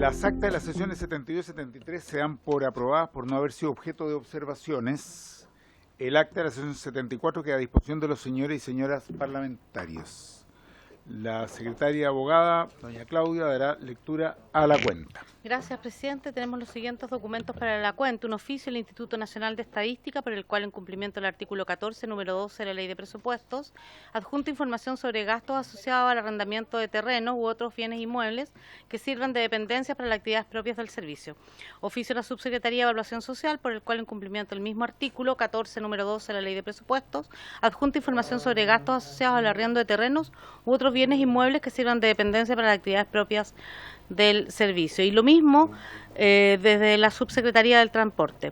Las actas de las sesiones 72 y 73 se dan por aprobadas por no haber sido objeto de observaciones. El acta de la sesión 74 queda a disposición de los señores y señoras parlamentarios. La secretaria abogada, doña Claudia, dará lectura a la cuenta. Gracias, presidente. Tenemos los siguientes documentos para la cuenta. Un oficio del Instituto Nacional de Estadística, por el cual, en cumplimiento del artículo 14, número 12 de la Ley de Presupuestos, adjunta información sobre gastos asociados al arrendamiento de terrenos u otros bienes inmuebles que sirvan de dependencias para las actividades propias del servicio. Oficio de la Subsecretaría de Evaluación Social, por el cual, en cumplimiento del mismo artículo 14, número 12 de la Ley de Presupuestos, adjunta información sobre gastos asociados al arriendo de terrenos u otros bienes inmuebles que sirvan de dependencia para las actividades propias del servicio. Y lo mismo desde la Subsecretaría del Transporte.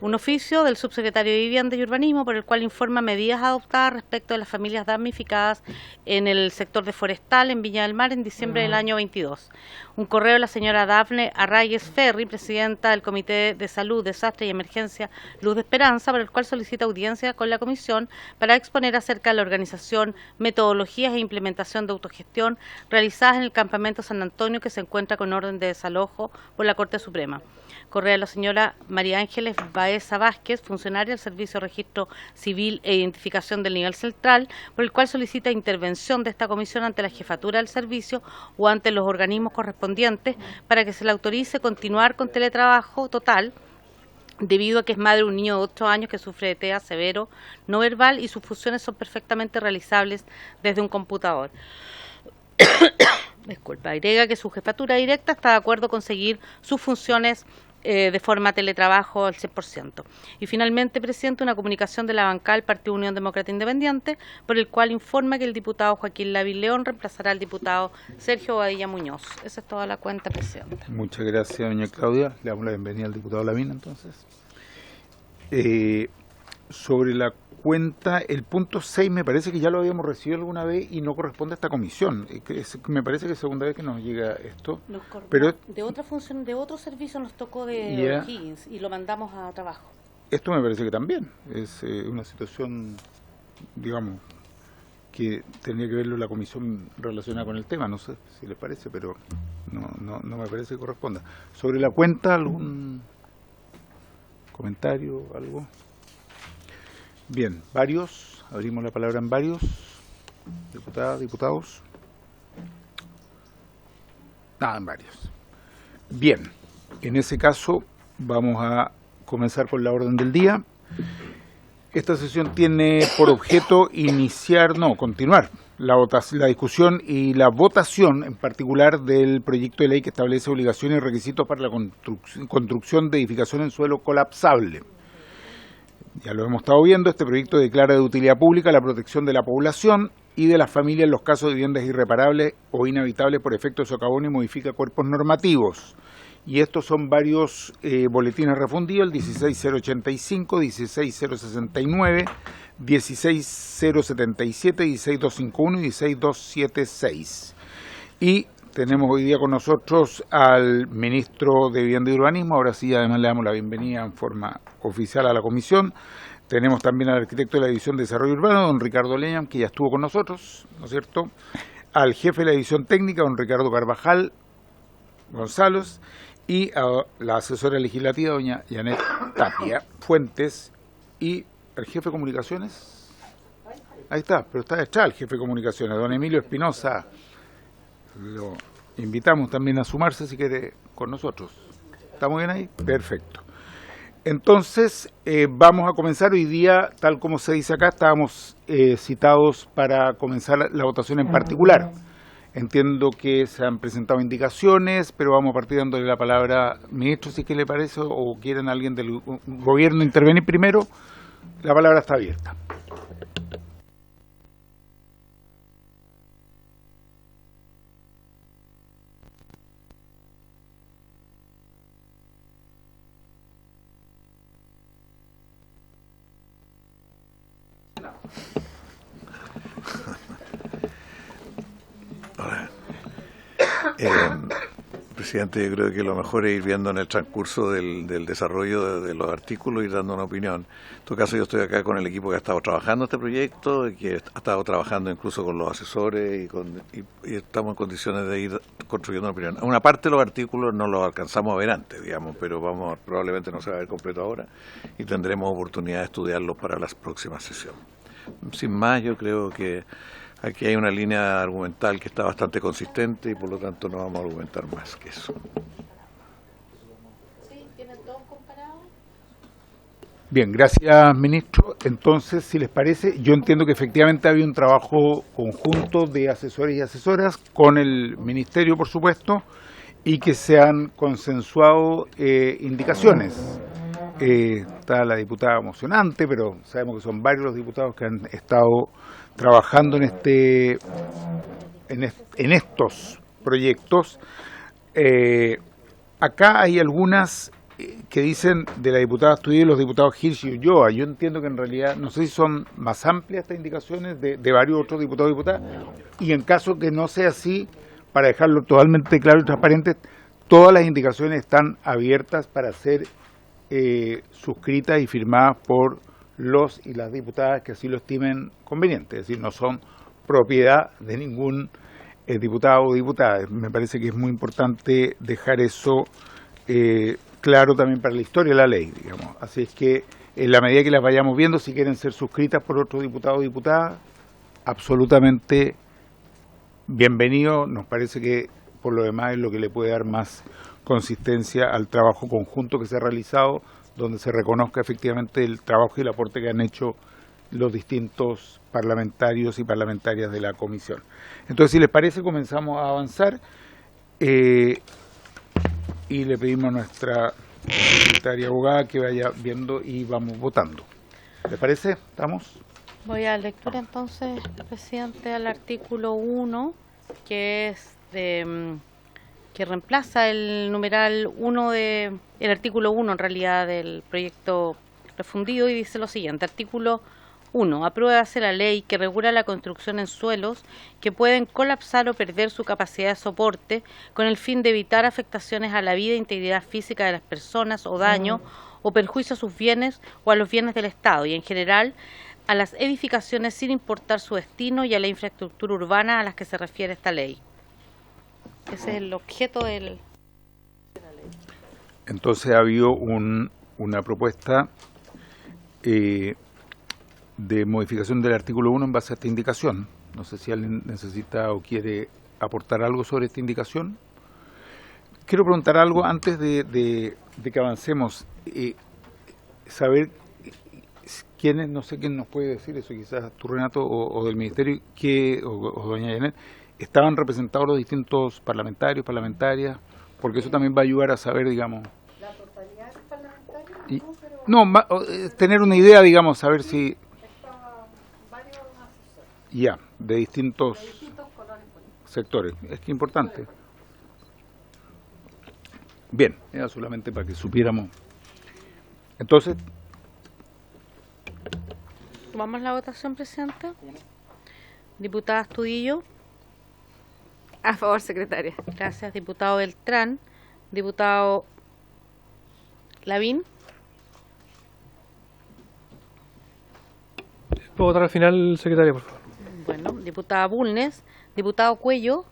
Un oficio del Subsecretario de Vivienda y Urbanismo, por el cual informa medidas adoptadas respecto de las familias damnificadas en el sector de Forestal en Viña del Mar en diciembre del año 22. Un correo de la señora Dafne Arrayes Ferri, presidenta del Comité de Salud, Desastre y Emergencia Luz de Esperanza, por el cual solicita audiencia con la Comisión para exponer acerca de la organización, metodologías e implementación de autogestión realizadas en el campamento San Antonio, que se encuentra con orden de desalojo por la Corte Suprema. Correo de la señora María Ángeles Baeza Vázquez, funcionaria del Servicio de Registro Civil e Identificación del Nivel Central, por el cual solicita intervención de esta comisión ante la jefatura del servicio o ante los organismos correspondientes para que se le autorice continuar con teletrabajo total, debido a que es madre de un niño de 8 años que sufre de TEA severo no verbal y sus funciones son perfectamente realizables desde un computador. Disculpa, agrega que su jefatura directa está de acuerdo con seguir sus funciones de forma teletrabajo al 100%. Y finalmente, presidente, una comunicación de la bancada del Partido Unión Demócrata Independiente, por el cual informa que el diputado Joaquín Lavín León reemplazará al diputado Sergio Badilla Muñoz. Esa es toda la cuenta, presidente. Muchas gracias, doña Claudia. Le damos la bienvenida al diputado Lavín, entonces. Sobre la cuenta, el punto 6 me parece que ya lo habíamos recibido alguna vez y no corresponde a esta comisión. Me parece que es segunda vez que nos llega esto. Pero de otra función, de otro servicio nos tocó de Higgins y lo mandamos a trabajo. Esto me parece que también es una situación, digamos, que tendría que verlo la comisión relacionada con el tema. No sé si les parece, pero no me parece que corresponda. Sobre la cuenta, ¿algún comentario, algo? Bien, varios, abrimos la palabra en varios, diputadas, diputados. En varios. Bien, en ese caso vamos a comenzar con la orden del día. Esta sesión tiene por objeto continuar la discusión y la votación en particular del proyecto de ley que establece obligaciones y requisitos para la construcción de edificación en suelo colapsable. Ya lo hemos estado viendo, este proyecto declara de utilidad pública la protección de la población y de las familias en los casos de viviendas irreparables o inhabitables por efecto de socavón y modifica cuerpos normativos. Y estos son varios boletines refundidos, el 16085, 16069, 16077, 16251 y 16276. Y tenemos hoy día con nosotros al ministro de Vivienda y Urbanismo. Ahora sí, además le damos la bienvenida en forma oficial a la comisión. Tenemos también al arquitecto de la División de Desarrollo Urbano, don Ricardo Leñam, que ya estuvo con nosotros, ¿no es cierto? Al jefe de la División Técnica, don Ricardo Carvajal González, y a la asesora legislativa, doña Janet Tapia Fuentes, y el jefe de comunicaciones. Ahí está, pero está detrás el jefe de comunicaciones, don Emilio Espinosa. Lo invitamos también a sumarse si quiere con nosotros. ¿Estamos bien ahí? Perfecto. Entonces, vamos a comenzar hoy día, tal como se dice acá, estábamos citados para comenzar la votación en particular. Entiendo que se han presentado indicaciones, pero vamos a partir dándole la palabra, ministro, si es que le parece, o quieren alguien del gobierno intervenir primero. La palabra está abierta. Presidente, yo creo que lo mejor es ir viendo en el transcurso del desarrollo de los artículos y dando una opinión. En todo caso, yo estoy acá con el equipo que ha estado trabajando este proyecto, y que ha estado trabajando incluso con los asesores y estamos en condiciones de ir construyendo una opinión. Una parte de los artículos no los alcanzamos a ver antes, digamos, pero probablemente no se va a ver completo ahora y tendremos oportunidad de estudiarlos para la próxima sesión. Sin más, yo creo que aquí hay una línea argumental que está bastante consistente y por lo tanto no vamos a argumentar más que eso. Sí, ¿tienen todos comparados? Bien, gracias, ministro. Entonces, si les parece, yo entiendo que efectivamente había un trabajo conjunto de asesores y asesoras con el ministerio, por supuesto, y que se han consensuado indicaciones. Está la diputada emocionante, pero sabemos que son varios los diputados que han estado trabajando en estos proyectos. Acá hay algunas que dicen de la diputada Astudillo y los diputados Hirsch y Ulloa. Yo entiendo que en realidad, no sé si son más amplias estas indicaciones de varios otros diputados y diputadas, y en caso que no sea así, para dejarlo totalmente claro y transparente, todas las indicaciones están abiertas para ser suscritas y firmadas por los y las diputadas que así lo estimen conveniente, es decir, no son propiedad de ningún diputado o diputada. Me parece que es muy importante dejar eso claro también para la historia de la ley, digamos. Así es que en la medida que las vayamos viendo, si quieren ser suscritas por otros diputados o diputadas, absolutamente bienvenido. Nos parece que por lo demás es lo que le puede dar más consistencia al trabajo conjunto que se ha realizado, donde se reconozca efectivamente el trabajo y el aporte que han hecho los distintos parlamentarios y parlamentarias de la comisión. Entonces, si les parece, comenzamos a avanzar y le pedimos a nuestra secretaria abogada que vaya viendo y vamos votando. ¿Les parece? ¿Estamos? Voy a lectura entonces, presidente, al artículo 1, que es que reemplaza el numeral 1 el artículo 1 en realidad del proyecto refundido, y dice lo siguiente: artículo 1. Apruébase la ley que regula la construcción en suelos que pueden colapsar o perder su capacidad de soporte con el fin de evitar afectaciones a la vida e integridad física de las personas o daño o perjuicio a sus bienes o a los bienes del Estado y en general a las edificaciones sin importar su destino y a la infraestructura urbana a las que se refiere esta ley. Ese es el objeto de la ley. Entonces ha habido una propuesta de modificación del artículo 1 en base a esta indicación. No sé si alguien necesita o quiere aportar algo sobre esta indicación. Quiero preguntar algo antes de que avancemos. Saber quiénes, no sé quién nos puede decir eso, quizás tú, Renato, o del Ministerio, o doña Janet, estaban representados los distintos parlamentarios, parlamentarias, porque eso también va a ayudar a saber, digamos... ¿La totalidad de los parlamentarios? Y, No, tener una idea, digamos, saber si... estaban varios asesores Ya, de distintos de distintos colores políticos. sectores. Es que importante. Bien, era solamente para que supiéramos. Entonces, Vamos a la votación, presidente. Diputada Astudillo. A favor, secretaria. Gracias, diputado Beltrán. Diputado Lavín. ¿Puedo votar al final, secretaria, por favor? Bueno, diputada Bulnes. Diputado Cuello.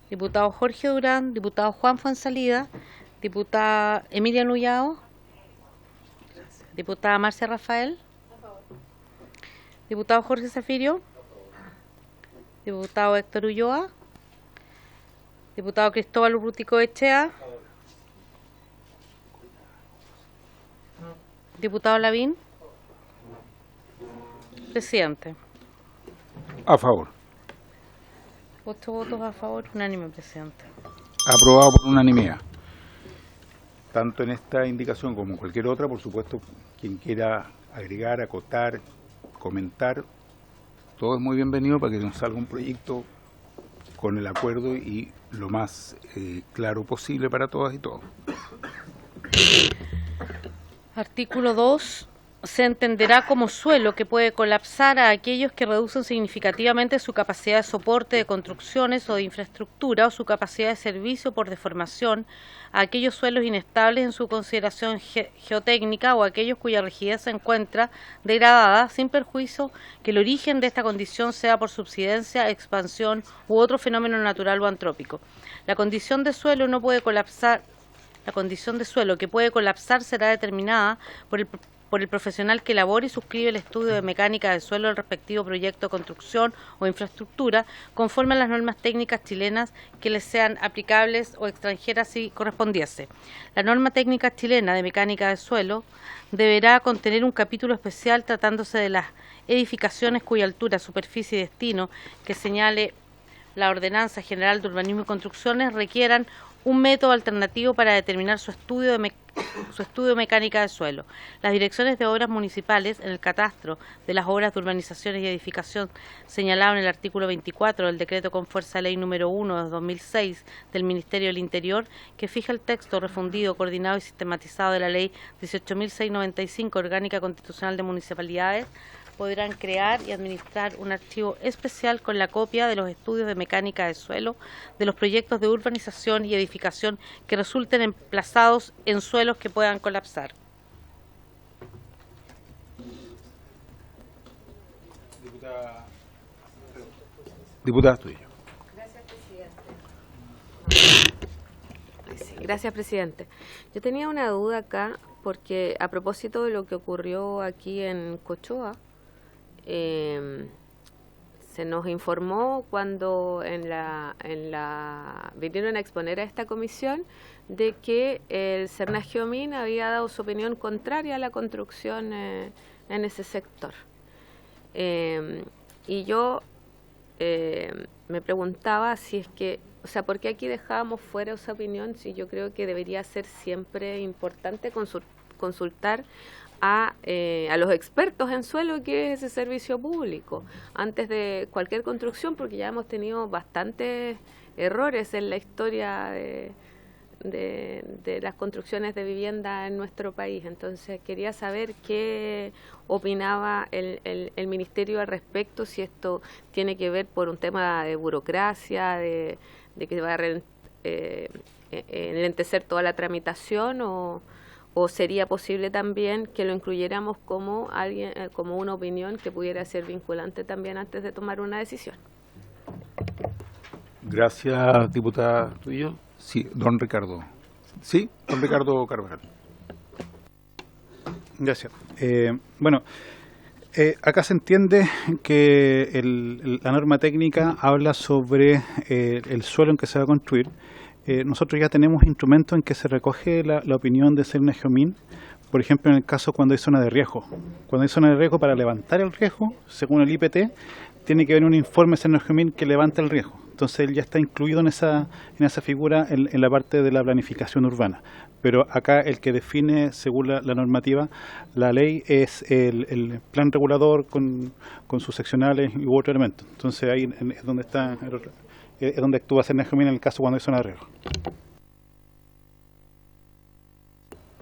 Diputado Jorge Durán. Diputado Juan Fuenzalida. Diputada Emilia Nullao. Diputada Marcia Rafael. Diputado Jorge Zafirio. Diputado Héctor Ulloa. Diputado Cristóbal Urrutico Echea. Diputado Lavín. Presidente. a favor. 8 votos a favor, unánime, presidente. Aprobado por unanimidad. Tanto en esta indicación como en cualquier otra, por supuesto, quien quiera agregar, acotar, comentar, todo es muy bienvenido para que nos salga un proyecto con el acuerdo y lo más claro posible para todas y todos. Artículo 2, se entenderá como suelo que puede colapsar a aquellos que reducen significativamente su capacidad de soporte de construcciones o de infraestructura o su capacidad de servicio por deformación, a aquellos suelos inestables en su consideración geotécnica o a aquellos cuya rigidez se encuentra degradada, sin perjuicio que el origen de esta condición sea por subsidencia, expansión u otro fenómeno natural o antrópico. La condición de suelo no puede colapsar. La condición de suelo que puede colapsar será determinada por el profesional que elabore y suscribe el estudio de mecánica del suelo del respectivo proyecto de construcción o infraestructura, conforme a las normas técnicas chilenas que les sean aplicables o extranjeras si correspondiese. La norma técnica chilena de mecánica del suelo deberá contener un capítulo especial tratándose de las edificaciones cuya altura, superficie y destino que señale la Ordenanza General de Urbanismo y Construcciones requieran un método alternativo para determinar su estudio de mecánica del suelo. Las direcciones de obras municipales en el catastro de las obras de urbanizaciones y edificación señalado en el artículo 24 del decreto con fuerza de ley número 1 de 2006 del Ministerio del Interior, que fija el texto refundido, coordinado y sistematizado de la ley 18.695 Orgánica Constitucional de Municipalidades, podrán crear y administrar un archivo especial con la copia de los estudios de mecánica del suelo de los proyectos de urbanización y edificación que resulten emplazados en suelos que puedan colapsar. Diputada Astudillo. Gracias, presidente. Yo tenía una duda acá porque a propósito de lo que ocurrió aquí en Cochoa, se nos informó cuando vinieron a exponer a esta comisión de que el Cernagiomín había dado su opinión contraria a la construcción en ese sector. Y yo me preguntaba si es que, o sea, ¿por qué aquí dejábamos fuera esa opinión? Si yo creo que debería ser siempre importante consultar a los expertos en suelo, que es ese servicio público, antes de cualquier construcción, porque ya hemos tenido bastantes errores en la historia de las construcciones de vivienda en nuestro país. Entonces quería saber qué opinaba el Ministerio al respecto, si esto tiene que ver por un tema de burocracia, de que va a enlentecer toda la tramitación, o sería posible también que lo incluyéramos como como una opinión que pudiera ser vinculante también antes de tomar una decisión. Gracias, diputada Astudillo. Sí, don Ricardo. Sí, don Ricardo Carvajal. Gracias. Acá se entiende que la norma técnica habla sobre el suelo en que se va a construir. Nosotros ya tenemos instrumentos en que se recoge la opinión de Cernagiomín, por ejemplo, en el caso cuando hay zona de riesgo. Cuando hay zona de riesgo, para levantar el riesgo, según el IPT, tiene que haber un informe Cernagiomín que levanta el riesgo. Entonces él ya está incluido en esa figura en la parte de la planificación urbana. Pero acá el que define, según la normativa, la ley es el plan regulador con sus seccionales y otros elementos. Entonces ahí es donde está es donde actúa Cernagiomín en el caso cuando hay zona de riesgo.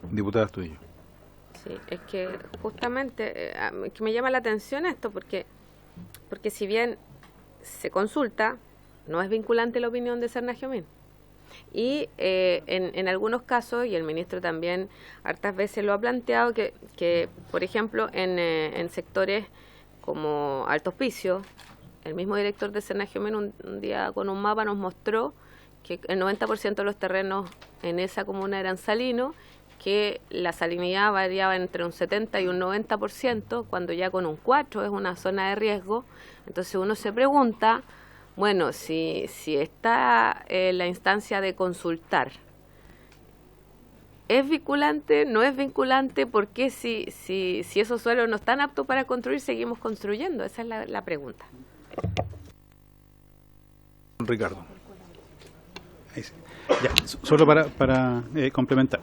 Diputada Astudillo. Sí, es que justamente que me llama la atención esto, porque si bien se consulta, no es vinculante la opinión de Cernagiomín. Y en algunos casos, y el ministro también hartas veces lo ha planteado, que por ejemplo, en sectores como Alto Hospicio, el mismo director de Cernagiomín un día con un mapa nos mostró que el 90% de los terrenos en esa comuna eran salinos, que la salinidad variaba entre un 70 y un 90%, cuando ya con un 4 es una zona de riesgo. Entonces uno se pregunta, bueno, si está la instancia de consultar, ¿es vinculante? ¿No es vinculante? ¿Por qué si esos suelos no están aptos para construir, seguimos construyendo? Esa es la pregunta. Ricardo. Ya, solo para complementar.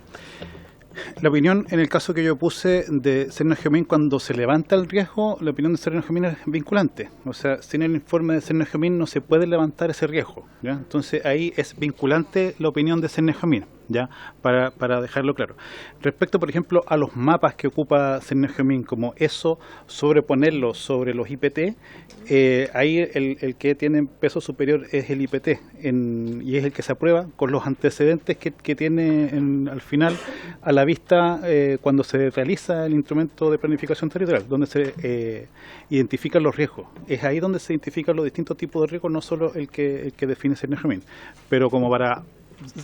La opinión, en el caso que yo puse de Cernagiomín, cuando se levanta el riesgo, la opinión de Cernagiomín es vinculante. O sea, sin el informe de Cernagiomín no se puede levantar ese riesgo, ¿ya? Entonces ahí es vinculante la opinión de Cernagiomín. ¿ya? Para dejarlo claro. Respecto, por ejemplo, a los mapas que ocupa Cernagiomín, como eso, sobreponerlo sobre los IPT, ahí el que tiene peso superior es el IPT, y es el que se aprueba con los antecedentes que tiene al final a la vista cuando se realiza el instrumento de planificación territorial, donde se identifican los riesgos. Es ahí donde se identifican los distintos tipos de riesgos, no solo el que define Cernagiomín. Pero como para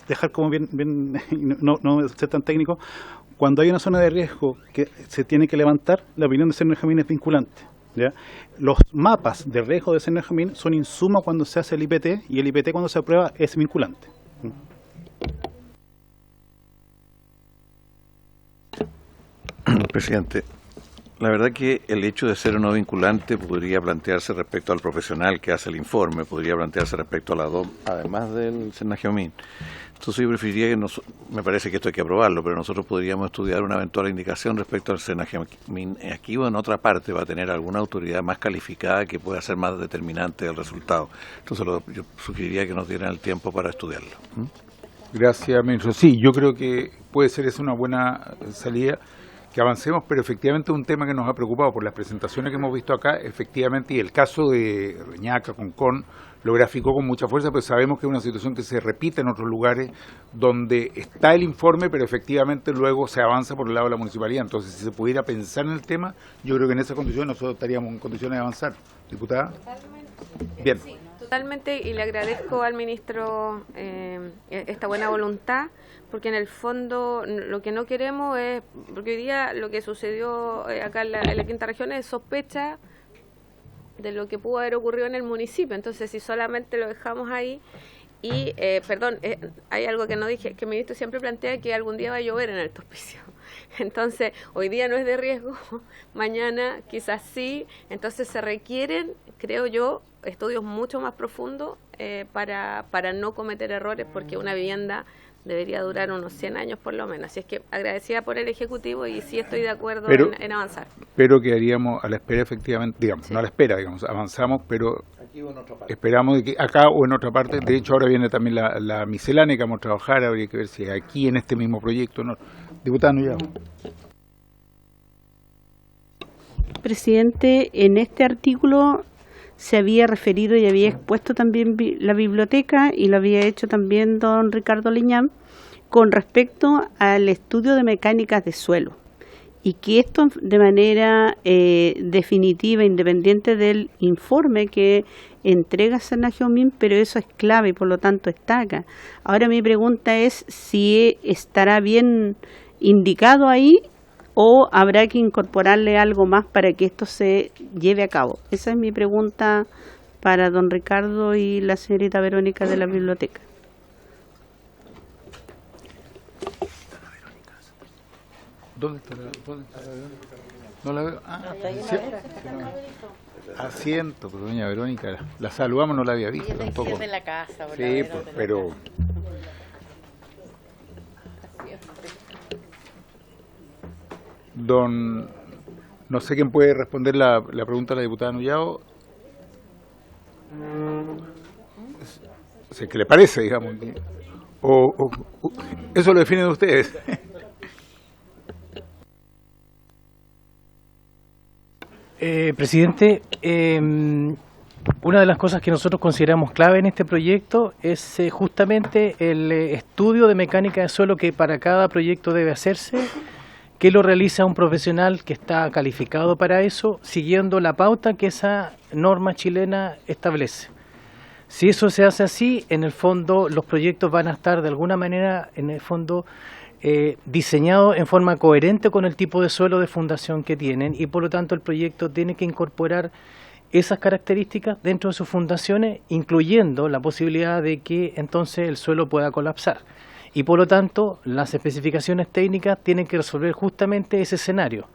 dejar como bien no ser tan técnico, cuando hay una zona de riesgo que se tiene que levantar, la opinión de Cernagiomín es vinculante, ¿ya? Los mapas de riesgo de Cernagiomín son insumos cuando se hace el IPT, y el IPT cuando se aprueba es vinculante. Presidente, la verdad que el hecho de ser o no vinculante podría plantearse respecto al profesional que hace el informe, podría plantearse respecto a la DOM, además del Cernagiomín. Entonces yo preferiría que me parece que esto hay que aprobarlo, pero nosotros podríamos estudiar una eventual indicación respecto al Cernagiomín. Aquí o en otra parte va a tener alguna autoridad más calificada que pueda ser más determinante del resultado. Entonces yo sugeriría que nos dieran el tiempo para estudiarlo. Gracias, ministro. Sí, yo creo que puede ser esa una buena salida, que avancemos, pero efectivamente es un tema que nos ha preocupado por las presentaciones que hemos visto acá, efectivamente, y el caso de Reñaca, Concón, lo graficó con mucha fuerza, pero sabemos que es una situación que se repite en otros lugares donde está el informe, pero efectivamente luego se avanza por el lado de la municipalidad. Entonces, si se pudiera pensar en el tema, yo creo que en esa condición nosotros estaríamos en condiciones de avanzar. Diputada. Totalmente. Bien. Sí, totalmente, y le agradezco al ministro esta buena voluntad, porque en el fondo lo que no queremos es, porque hoy día lo que sucedió acá en la quinta región es sospecha de lo que pudo haber ocurrido en el municipio. Entonces, si solamente lo dejamos ahí, y, hay algo que no dije, que el ministro siempre plantea que algún día va a llover en Alto Hospicio. Entonces, hoy día no es de riesgo, mañana quizás sí. Entonces, se requieren, creo yo, estudios mucho más profundos para no cometer errores, porque una vivienda debería durar unos 100 años por lo menos. Así es que agradecida por el Ejecutivo, y sí estoy de acuerdo en avanzar. Pero quedaríamos a la espera, efectivamente, digamos, sí. No a la espera, digamos, avanzamos, pero esperamos de que acá o en otra parte. De hecho, ahora viene también la miscelánea que vamos a trabajar, habría que ver si aquí en este mismo proyecto, ¿no? Diputada Nullao. Presidente, en este artículo se había referido y había expuesto también la biblioteca, y lo había hecho también don Ricardo Liñán, con respecto al estudio de mecánicas de suelo, y que esto de manera definitiva, independiente del informe que entrega Cernagiomín, pero eso es clave y por lo tanto está acá. Ahora mi pregunta es si estará bien indicado ahí, o habrá que incorporarle algo más para que esto se lleve a cabo. Esa es mi pregunta para don Ricardo y la señorita Verónica de la biblioteca. ¿Dónde está la Verónica? No la veo. Sí. Asiento, pero doña Verónica, la saludamos, no la había visto tampoco. De la casa, sí, pero... no sé quién puede responder la pregunta de la diputada Nullao. ¿Qué le parece, digamos? O eso lo definen ustedes. Presidente, una de las cosas que nosotros consideramos clave en este proyecto es justamente el estudio de mecánica de suelo que para cada proyecto debe hacerse, que lo realiza un profesional que está calificado para eso, siguiendo la pauta que esa norma chilena establece. Si eso se hace así, en el fondo los proyectos van a estar de alguna manera, en el fondo, diseñados en forma coherente con el tipo de suelo de fundación que tienen, y por lo tanto el proyecto tiene que incorporar esas características dentro de sus fundaciones, incluyendo la posibilidad de que entonces el suelo pueda colapsar. Y por lo tanto, las especificaciones técnicas tienen que resolver justamente ese escenario.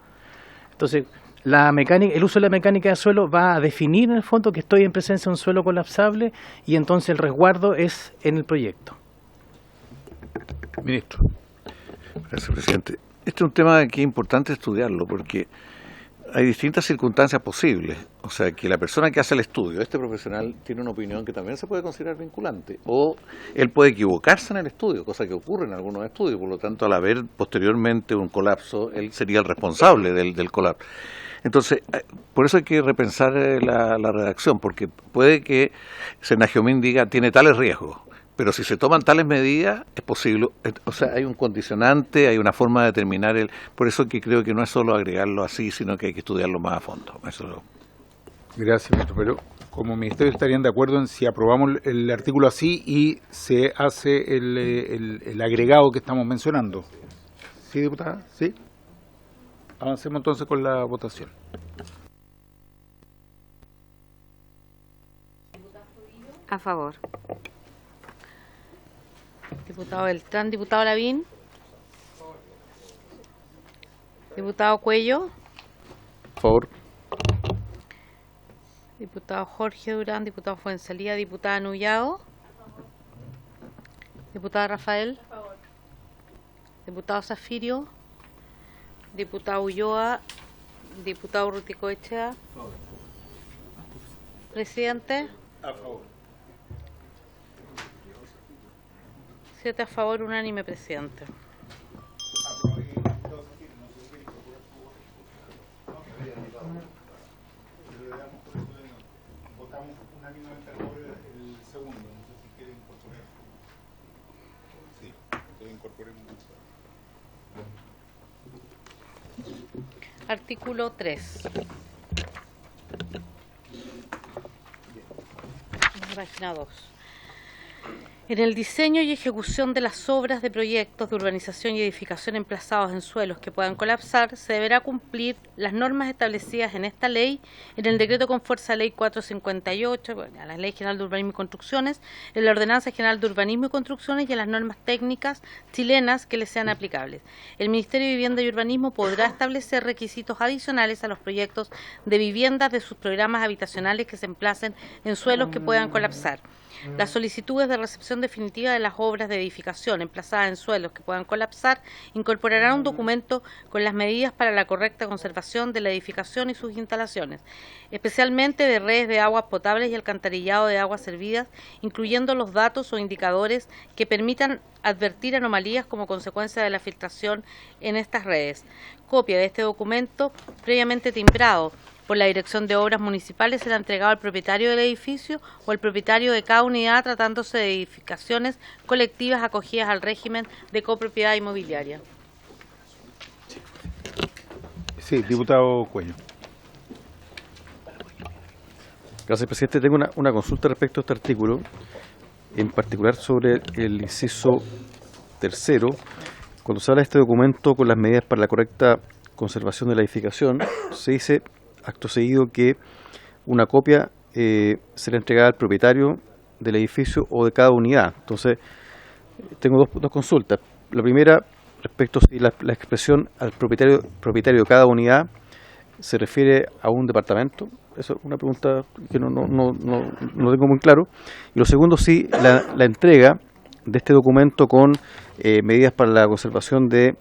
Entonces, el uso de la mecánica de suelo va a definir en el fondo que estoy en presencia de un suelo colapsable, y entonces el resguardo es en el proyecto. Ministro. Gracias, presidente. Este es un tema que es importante estudiarlo, porque hay distintas circunstancias posibles. O sea, que la persona que hace el estudio, este profesional, tiene una opinión que también se puede considerar vinculante. O él puede equivocarse en el estudio, cosa que ocurre en algunos estudios. Por lo tanto, al haber posteriormente un colapso, él sería el responsable del colapso. Entonces, por eso hay que repensar la redacción, porque puede que Senagiomin diga tiene tales riesgos, pero si se toman tales medidas es posible, o sea, hay un condicionante, hay una forma de determinar por eso que creo que no es solo agregarlo así, sino que hay que estudiarlo más a fondo. Gracias, ministro, pero como ministerio estarían de acuerdo en si aprobamos el artículo así y se hace el agregado que estamos mencionando. ¿Sí, diputada? ¿Sí? Avancemos entonces con la votación. A favor. Diputado Beltrán, diputado Lavín. Diputado Cuello. Por favor. Diputado Jorge Durán, diputado Fuenzalía, diputada Nullado. Diputada Rafael. Diputado Zafirio. Diputado Ulloa. Diputado Ruticoechea. Presidente. A favor. 7 a favor, unánime, presidente. Votamos unánimemente a favor el segundo, no sé si quiere incorporar. Sí, entonces incorporemos. Artículo 3. Página 2. En el diseño y ejecución de las obras de proyectos de urbanización y edificación emplazados en suelos que puedan colapsar, se deberá cumplir las normas establecidas en esta ley, en el decreto con fuerza de ley 458, a la Ley General de Urbanismo y Construcciones, en la Ordenanza General de Urbanismo y Construcciones y en las normas técnicas chilenas que les sean aplicables. El Ministerio de Vivienda y Urbanismo podrá establecer requisitos adicionales a los proyectos de viviendas de sus programas habitacionales que se emplacen en suelos que puedan colapsar. Las solicitudes de recepción definitiva de las obras de edificación emplazadas en suelos que puedan colapsar incorporarán un documento con las medidas para la correcta conservación de la edificación y sus instalaciones, especialmente de redes de aguas potables y alcantarillado de aguas servidas, incluyendo los datos o indicadores que permitan advertir anomalías como consecuencia de la filtración en estas redes. Copia de este documento previamente timbrado por la Dirección de Obras Municipales será entregado al propietario del edificio o al propietario de cada unidad, tratándose de edificaciones colectivas acogidas al régimen de copropiedad inmobiliaria. Sí, diputado Cuello. Gracias, presidente. Tengo una consulta respecto a este artículo, en particular sobre el inciso 3. Cuando se habla de este documento con las medidas para la correcta conservación de la edificación, se dice acto seguido que una copia será entregada al propietario del edificio o de cada unidad. Entonces, tengo dos consultas. La primera, respecto a si la expresión al propietario de cada unidad se refiere a un departamento. Eso es una pregunta que no tengo muy claro. Y lo segundo, si la entrega de este documento con medidas para la conservación de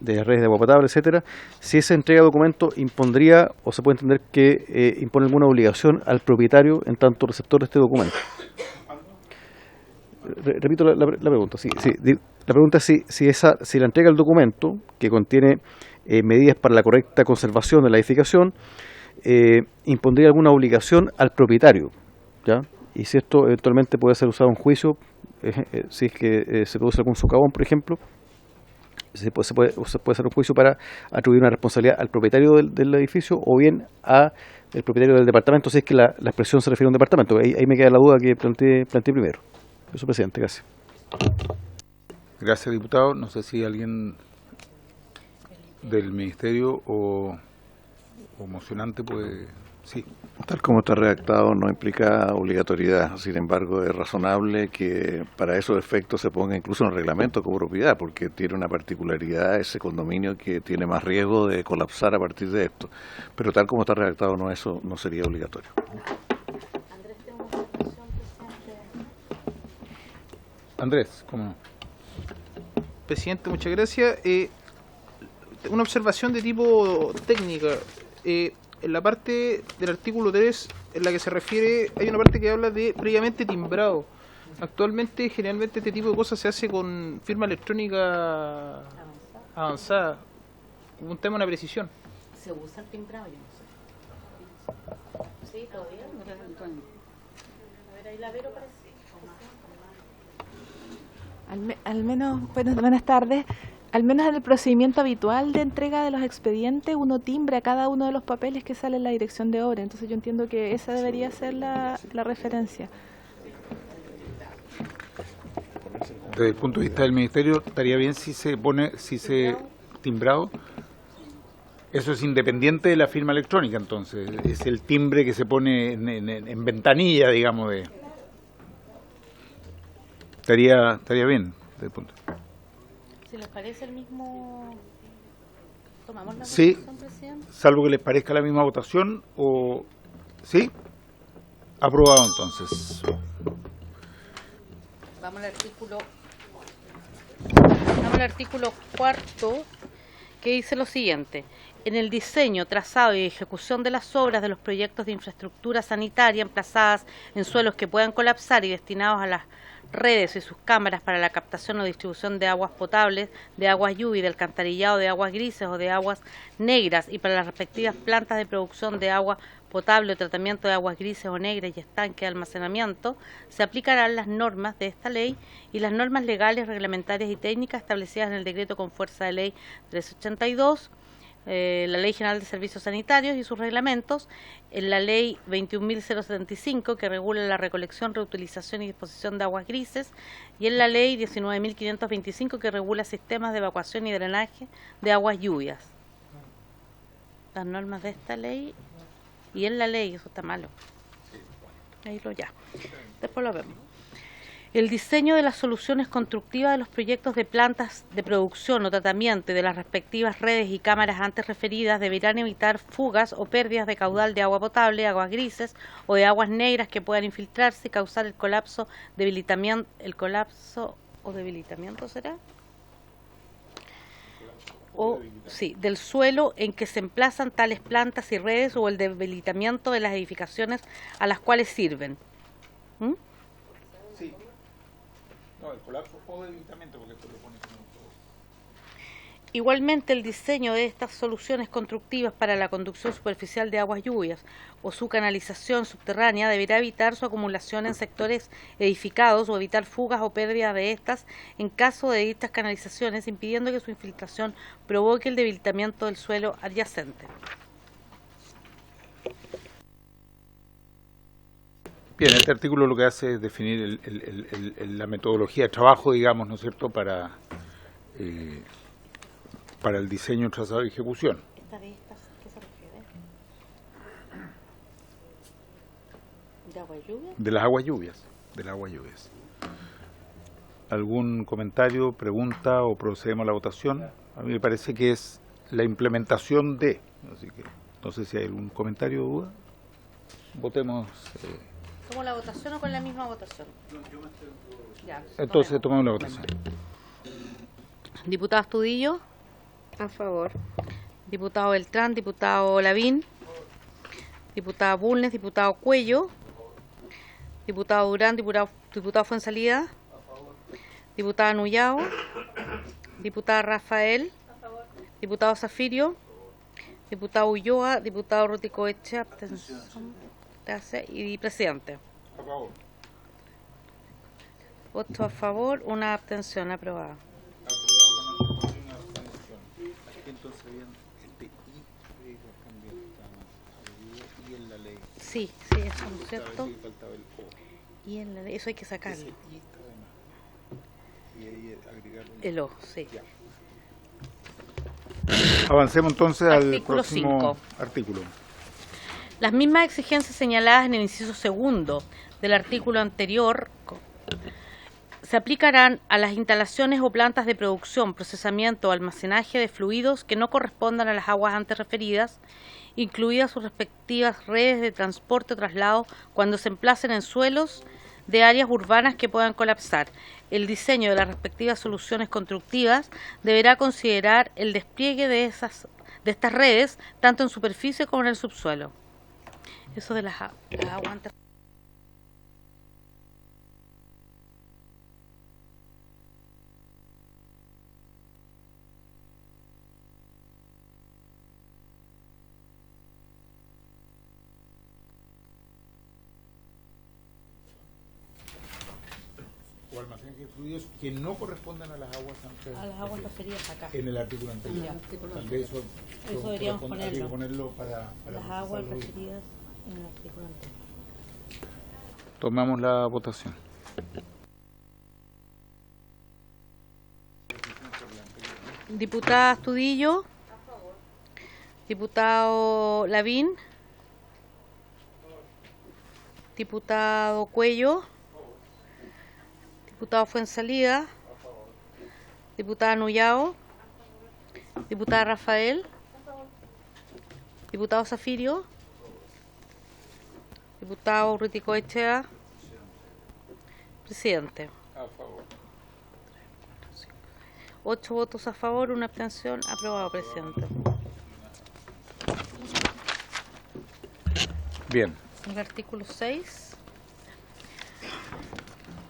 redes de agua potable, etcétera, si esa entrega de documento impondría o se puede entender que impone alguna obligación al propietario en tanto receptor de este documento. Repito la pregunta. La pregunta es si la entrega del documento que contiene medidas para la correcta conservación de la edificación impondría alguna obligación al propietario, ¿ya? Y si esto eventualmente puede ser usado en juicio, si es que se produce algún socavón, por ejemplo, se puede hacer un juicio para atribuir una responsabilidad al propietario del edificio o bien al propietario del departamento, si es que la expresión se refiere a un departamento. Ahí me queda la duda que planteé primero. Eso, presidente, gracias. Gracias, diputado. No sé si alguien del ministerio o mocionante puede... Sí. Tal como está redactado no implica obligatoriedad, sin embargo es razonable que para esos efectos se ponga incluso en el reglamento de copropiedad, porque tiene una particularidad ese condominio que tiene más riesgo de colapsar a partir de esto, pero tal como está redactado eso no sería obligatorio. Andrés, ¿cómo no? Presidente, muchas gracias. una observación de tipo técnica. En la parte del artículo 3, en la que se refiere, hay una parte que habla de previamente timbrado. Actualmente, generalmente, este tipo de cosas se hace con firma electrónica avanzada. Un tema, una precisión. ¿Se usa el timbrado? Yo no sé. Sí, todavía. A ver, ahí la Vero parece. Al menos, buenas tardes. Al menos en el procedimiento habitual de entrega de los expedientes, uno timbra cada uno de los papeles que sale en la dirección de obra. Entonces yo entiendo que esa debería ser la referencia. Desde el punto de vista del Ministerio, estaría bien si se timbrado. Eso es independiente de la firma electrónica, entonces. Es el timbre que se pone en ventanilla, digamos. Estaría bien, desde el punto. Si les parece el mismo... ¿Tomamos la Sí, votación, presidente? salvo que les parezca la misma votación, o... ¿Sí? Aprobado, entonces. Vamos al artículo cuarto, que dice lo siguiente. En el diseño, trazado y ejecución de las obras de los proyectos de infraestructura sanitaria emplazadas en suelos que puedan colapsar y destinados a las redes y sus cámaras para la captación o distribución de aguas potables, de aguas lluvia, de alcantarillado, de aguas grises o de aguas negras, y para las respectivas plantas de producción de agua potable o tratamiento de aguas grises o negras y estanques de almacenamiento, se aplicarán las normas de esta ley y las normas legales, reglamentarias y técnicas establecidas en el decreto con fuerza de ley 382, la Ley General de Servicios Sanitarios y sus reglamentos, en la Ley 21.075, que regula la recolección, reutilización y disposición de aguas grises, y en la Ley 19.525, que regula sistemas de evacuación y drenaje de aguas lluvias. Las normas de esta ley y en la ley, eso está malo. Ahí ya. Después lo vemos. El diseño de las soluciones constructivas de los proyectos de plantas de producción o tratamiento y de las respectivas redes y cámaras antes referidas deberán evitar fugas o pérdidas de caudal de agua potable, aguas grises o de aguas negras que puedan infiltrarse y causar el colapso, debilitamiento, ¿será? Del suelo en que se emplazan tales plantas y redes o el debilitamiento de las edificaciones a las cuales sirven. Sí. No, el colapso o debilitamiento, porque esto lo pone como todo. Igualmente, el diseño de estas soluciones constructivas para la conducción superficial de aguas lluvias o su canalización subterránea deberá evitar su acumulación en sectores edificados o evitar fugas o pérdidas de estas en caso de dichas canalizaciones, impidiendo que su infiltración provoque el debilitamiento del suelo adyacente. Bien, este artículo lo que hace es definir la metodología de trabajo, digamos, ¿no es cierto?, para el diseño, trazado y ejecución. ¿De estas qué se refiere? ¿De agua lluvia? De las aguas lluvias. ¿Algún comentario, pregunta o procedemos a la votación? A mí me parece que es la implementación de, así que no sé si hay algún comentario o duda. Votemos. ¿Tomamos la votación o con la misma votación? Ya, entonces tomamos la votación. Diputado Astudillo. A favor. Diputado Beltrán, diputado Lavín, diputada Bulnes, diputado Cuello, diputado Durán, diputado Fuenzalida, diputada Nullao, diputada Rafael, diputado Zafirio, diputado Ulloa, diputado Ruticoeche, abstención, gracias, y presidente. A favor. Voto a favor, una abstención, aprobada. Entonces bien, y en la ley. Sí, eso no es cierto. Y en la ley, eso hay que sacarlo. Y ahí agregar el O, sí. Ya. Avancemos entonces al próximo 5. artículo. Las mismas exigencias señaladas en el inciso segundo del artículo anterior se aplicarán a las instalaciones o plantas de producción, procesamiento o almacenaje de fluidos que no correspondan a las aguas antes referidas, incluidas sus respectivas redes de transporte o traslado, cuando se emplacen en suelos de áreas urbanas que puedan colapsar. El diseño de las respectivas soluciones constructivas deberá considerar el despliegue de estas redes, tanto en superficie como en el subsuelo. Eso de las aguantas. O almacenes de fluidos que no correspondan a las aguas antes. A las aguas referidas acá. En el artículo anterior. Tal vez eso deberíamos habría que ponerlo. ponerlo para Las aguas procesarlo. referidas en el artículo anterior. Tomamos la votación. Diputada Astudillo. Diputado Lavín. Diputado Cuello. Diputado Fuenzalida. Diputada Nullao. Diputada Rafael. Diputado Zafirio. Diputado Urruticoechea. Presidente. A favor. 8 votos a favor, 1 abstención. Aprobado, presidente. Bien. El artículo 6.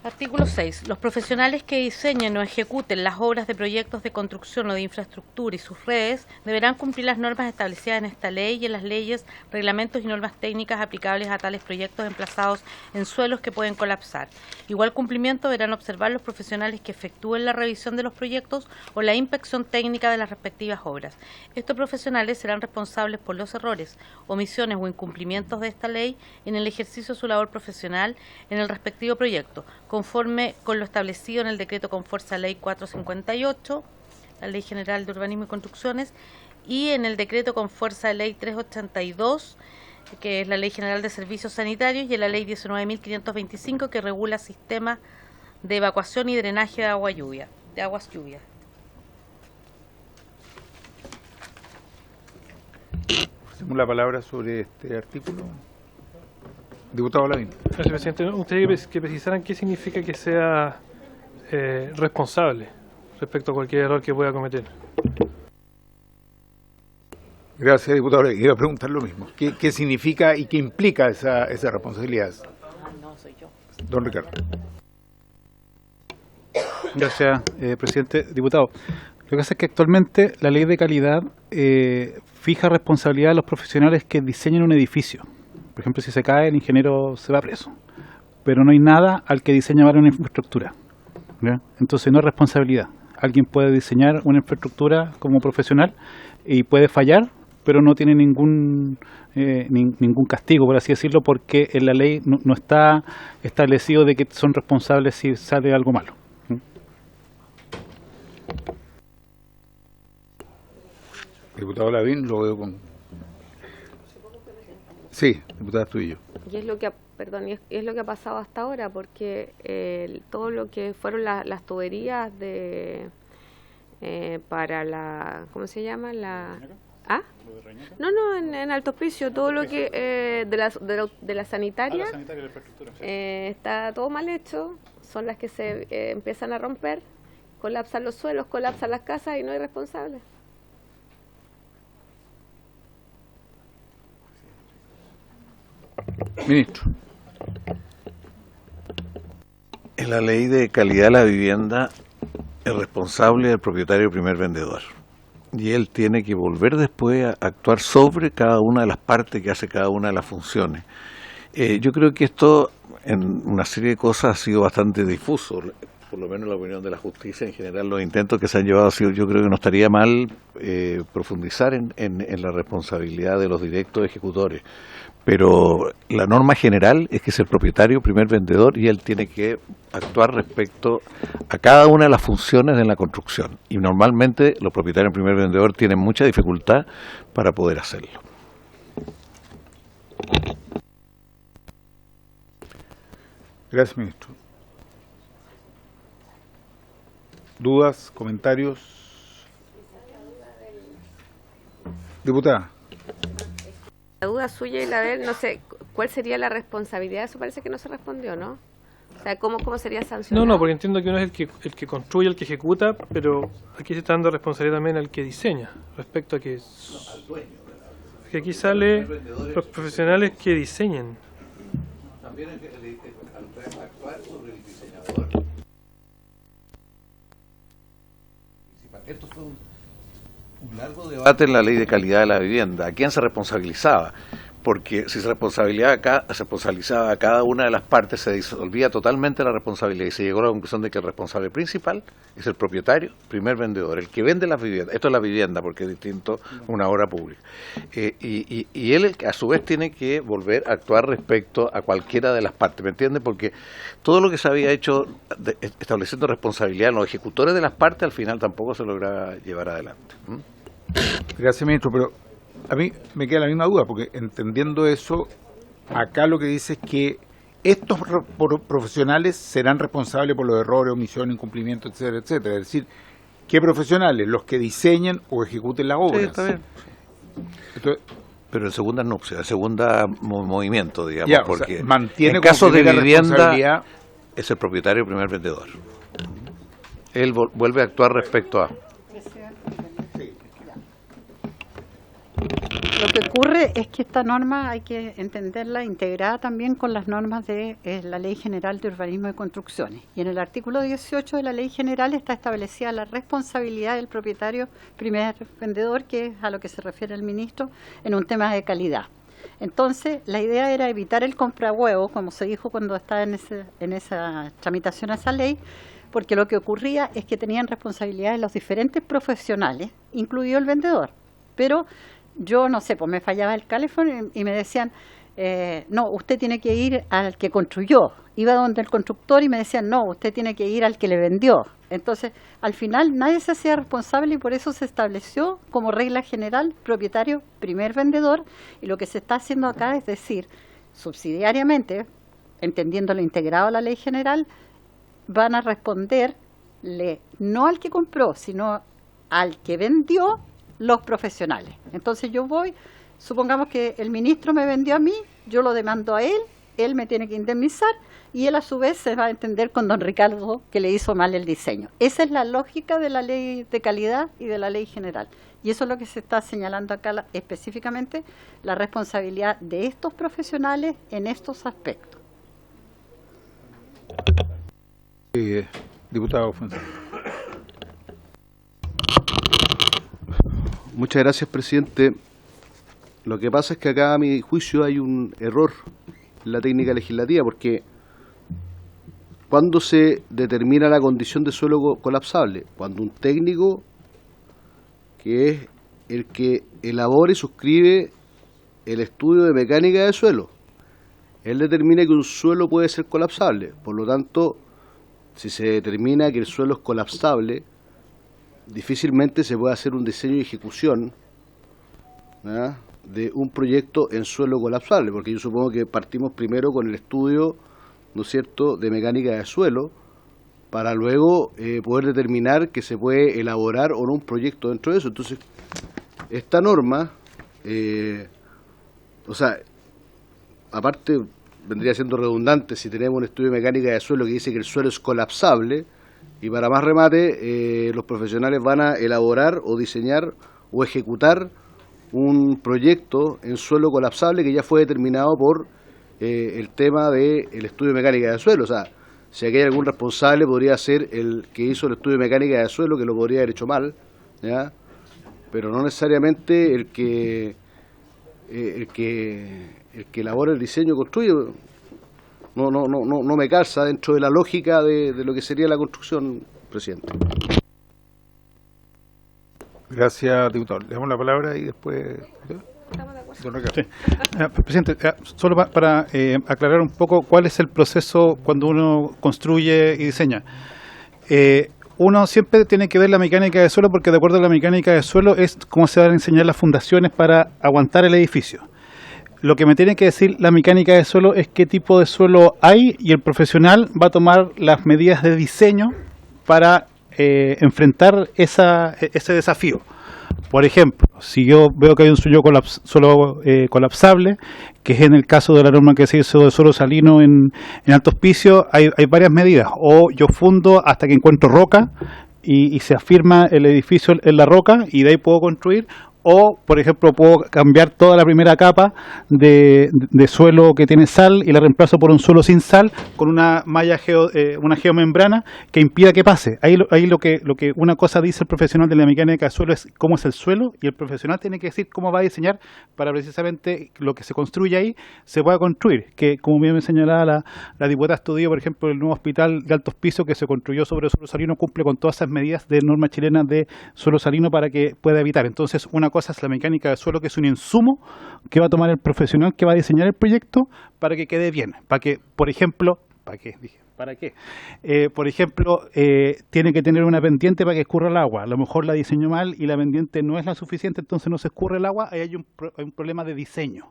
Artículo 6. Los profesionales que diseñen o ejecuten las obras de proyectos de construcción o de infraestructura y sus redes deberán cumplir las normas establecidas en esta ley y en las leyes, reglamentos y normas técnicas aplicables a tales proyectos emplazados en suelos que pueden colapsar. Igual cumplimiento deberán observar los profesionales que efectúen la revisión de los proyectos o la inspección técnica de las respectivas obras. Estos profesionales serán responsables por los errores, omisiones o incumplimientos de esta ley en el ejercicio de su labor profesional en el respectivo proyecto, conforme con lo establecido en el decreto con fuerza ley 458, la Ley General de Urbanismo y Construcciones, y en el decreto con fuerza de ley 382, que es la Ley General de Servicios Sanitarios, y en la Ley 19.525, que regula sistemas de evacuación y drenaje de aguas lluvias. Hacemos la palabra sobre este artículo. Diputado Lavín. Gracias, presidente. Me gustaría que precisaran qué significa que sea responsable respecto a cualquier error que pueda cometer. Gracias, diputado. Le iba a preguntar lo mismo. ¿Qué significa y qué implica esa responsabilidad? No, soy yo. Don Ricardo. Gracias, presidente. Diputado, lo que pasa es que actualmente la ley de calidad fija responsabilidad de los profesionales que diseñan un edificio. Por ejemplo, si se cae, el ingeniero se va preso. Pero no hay nada al que diseña una infraestructura, ¿ya? Entonces no es responsabilidad. Alguien puede diseñar una infraestructura como profesional y puede fallar, pero no tiene ningún castigo, por así decirlo, porque en la ley no está establecido de que son responsables si sale algo malo. Diputado Lavín, lo veo con... Sí, diputada Astudillo. Y es lo que es lo que ha pasado hasta ahora, porque todo lo que fueron las tuberías de para la, ¿cómo se llama? ¿Ah? No, en Alto Hospicio, todo lo que de la sanitaria, está todo mal hecho, son las que se empiezan a romper, colapsan los suelos, colapsan las casas y no hay responsables. Ministro. En la ley de calidad de la vivienda, el responsable es el propietario y primer vendedor. Y él tiene que volver después a actuar sobre cada una de las partes que hace cada una de las funciones. Yo creo que esto, en una serie de cosas, ha sido bastante difuso. Por lo menos la opinión de la justicia, en general, los intentos que se han llevado, yo creo que no estaría mal profundizar en la responsabilidad de los directos ejecutores. Pero la norma general es que es el propietario, primer vendedor, y él tiene que actuar respecto a cada una de las funciones de la construcción. Y normalmente los propietarios, primer vendedor, tienen mucha dificultad para poder hacerlo. Gracias, ministro. ¿Dudas, comentarios? Diputada. La duda suya y la de él, no sé, ¿cuál sería la responsabilidad? Eso parece que no se respondió, ¿no? sea, ¿cómo sería sancionado? No, porque entiendo que uno es el que construye, el que ejecuta, pero aquí se está dando responsabilidad también al que diseña, respecto a que aquí sale los profesionales que diseñen. También al actuar sobre el diseñador. Esto fue un largo debate en la ley de calidad de la vivienda. ¿A quién se responsabilizaba? Porque si se responsabilizaba a cada una de las partes, se disolvía totalmente la responsabilidad y se llegó a la conclusión de que el responsable principal es el propietario, primer vendedor, el que vende las viviendas. Esto es la vivienda porque es distinto a una obra pública. Y él a su vez tiene que volver a actuar respecto a cualquiera de las partes, ¿me entiende? Porque todo lo que se había hecho estableciendo responsabilidad en los ejecutores de las partes al final tampoco se lograba llevar adelante. Gracias, ministro, pero a mí me queda la misma duda, porque entendiendo eso, acá lo que dice es que estos profesionales serán responsables por los errores, omisiones, incumplimientos, etcétera, etcétera. Es decir, ¿qué profesionales? Los que diseñen o ejecuten las obras. Sí, está bien. Entonces, pero en segunda nupcia, en segunda movimiento, digamos, ya, porque o sea, mantiene en casos de vivienda responsabilidad es el propietario el primer vendedor. Él vuelve a actuar respecto a... Lo que ocurre es que esta norma hay que entenderla integrada también con las normas de la Ley General de Urbanismo y Construcciones. Y en el artículo 18 de la Ley General está establecida la responsabilidad del propietario primer vendedor, que es a lo que se refiere el ministro, en un tema de calidad. Entonces, la idea era evitar el comprahuevo, como se dijo cuando estaba en esa tramitación a esa ley, porque lo que ocurría es que tenían responsabilidades los diferentes profesionales, incluido el vendedor. Pero yo, no sé, pues me fallaba el calefón y me decían, no, usted tiene que ir al que construyó. Iba donde el constructor y me decían, no, usted tiene que ir al que le vendió. Entonces, al final nadie se hacía responsable y por eso se estableció como regla general propietario, primer vendedor. Y lo que se está haciendo acá es decir, subsidiariamente, entendiéndolo integrado a la ley general, van a responderle no al que compró, sino al que vendió los profesionales. Entonces yo voy, supongamos que el ministro me vendió a mí, yo lo demando a él me tiene que indemnizar y él a su vez se va a entender con don Ricardo que le hizo mal el diseño. Esa es la lógica de la ley de calidad y de la ley general. Y eso es lo que se está señalando acá específicamente, la responsabilidad de estos profesionales en estos aspectos. Diputado Fonseca. Muchas gracias, presidente. Lo que pasa es que acá, a mi juicio, hay un error en la técnica legislativa, porque ¿cuándo se determina la condición de suelo colapsable? Cuando un técnico, que es el que elabora y suscribe el estudio de mecánica de suelo, él determina que un suelo puede ser colapsable. Por lo tanto, si se determina que el suelo es colapsable, difícilmente se puede hacer un diseño y ejecución de un proyecto en suelo colapsable, porque yo supongo que partimos primero con el estudio, ¿no es cierto?, de mecánica de suelo, para luego poder determinar que se puede elaborar o no un proyecto dentro de eso. Entonces, esta norma, o sea, aparte vendría siendo redundante si tenemos un estudio de mecánica de suelo que dice que el suelo es colapsable, y para más remate, los profesionales van a elaborar o diseñar o ejecutar un proyecto en suelo colapsable que ya fue determinado por el tema del estudio de mecánica de suelo. O sea, si aquí hay algún responsable, podría ser el que hizo el estudio de mecánica de suelo, que lo podría haber hecho mal, ¿ya? Pero no necesariamente el que elabora el diseño construye. No me calza dentro de la lógica de lo que sería la construcción, presidente. Gracias, diputado. Le damos la palabra y después... Don Ricardo. Sí. Presidente, solo para aclarar un poco cuál es el proceso cuando uno construye y diseña. Uno siempre tiene que ver la mecánica de suelo, porque de acuerdo a la mecánica de suelo es cómo se van a enseñar las fundaciones para aguantar el edificio. Lo que me tiene que decir la mecánica de suelo es qué tipo de suelo hay, y el profesional va a tomar las medidas de diseño para enfrentar ese desafío. Por ejemplo, si yo veo que hay un suelo colapsable, que es en el caso de la norma que se hizo de suelo salino en Alto Hospicio, hay varias medidas. O yo fundo hasta que encuentro roca y se afirma el edificio en la roca y de ahí puedo construir. O, por ejemplo, puedo cambiar toda la primera capa de suelo que tiene sal y la reemplazo por un suelo sin sal con una malla una geomembrana que impida que pase. Ahí lo que una cosa dice el profesional de la mecánica de suelo es cómo es el suelo, y el profesional tiene que decir cómo va a diseñar para precisamente lo que se construye ahí se pueda construir. Que, como bien me señalaba la diputada Estudillo, por ejemplo, el nuevo hospital de Altos Pisos que se construyó sobre suelo salino cumple con todas esas medidas de normas chilenas de suelo salino para que pueda evitar. Entonces, una cosa es la mecánica de suelo, que es un insumo que va a tomar el profesional que va a diseñar el proyecto para que quede bien, para que, por ejemplo, por ejemplo, tiene que tener una pendiente para que escurra el agua. A lo mejor la diseñó mal y la pendiente no es la suficiente, entonces no se escurre el agua. Ahí hay un problema de diseño,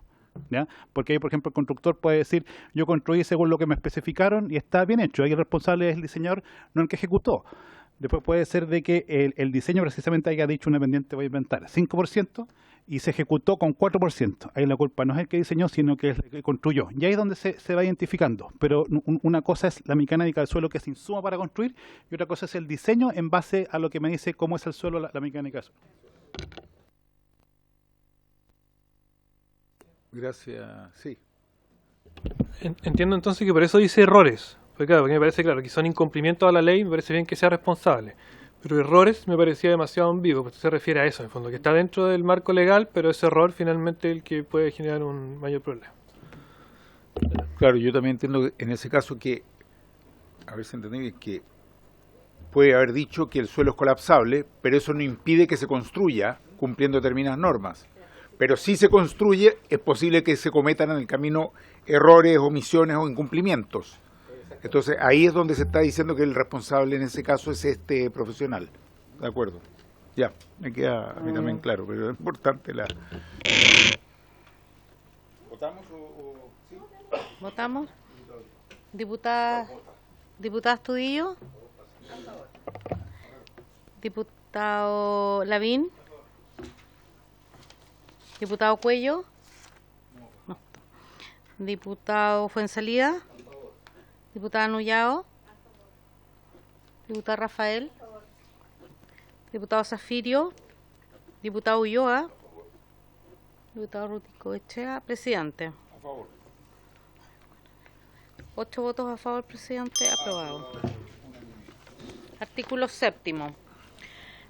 ¿ya? Porque ahí, por ejemplo, el constructor puede decir, yo construí según lo que me especificaron y está bien hecho. Ahí el responsable es el diseñador, no el que ejecutó. Después puede ser de que el diseño precisamente haya dicho una pendiente, voy a inventar, 5%, y se ejecutó con 4%. Ahí la culpa no es el que diseñó, sino que es el que construyó. Y ahí es donde se va identificando. Pero una cosa es la mecánica del suelo, que es insumo para construir, y otra cosa es el diseño en base a lo que me dice cómo es el suelo, la mecánica del suelo. Gracias. Sí. Entiendo entonces que por eso dice errores. Porque claro, porque me parece claro que son incumplimientos a la ley, me parece bien que sea responsable. Pero errores me parecía demasiado ambiguo, porque se refiere a eso, en el fondo, que está dentro del marco legal, pero ese error finalmente es el que puede generar un mayor problema. Claro, yo también entiendo en ese caso que, a ver si entendí bien, que puede haber dicho que el suelo es colapsable, pero eso no impide que se construya cumpliendo determinadas normas. Pero si se construye, es posible que se cometan en el camino errores, omisiones o incumplimientos. Entonces, ahí es donde se está diciendo que el responsable en ese caso es este profesional. ¿De acuerdo? Ya, me queda a mí también claro, pero es importante la... ¿Votamos o sí? ¿Votamos? Diputada Estudillo. Diputado Lavín. Diputado Cuello. No. Diputado Fuenzalida. Diputada Nullao. Diputado Rafael. Diputado Zafirio. Diputado Ulloa. Diputado Rutico Echea. Presidente. A favor. 8 votos a favor, presidente. Aprobado. Artículo 7º.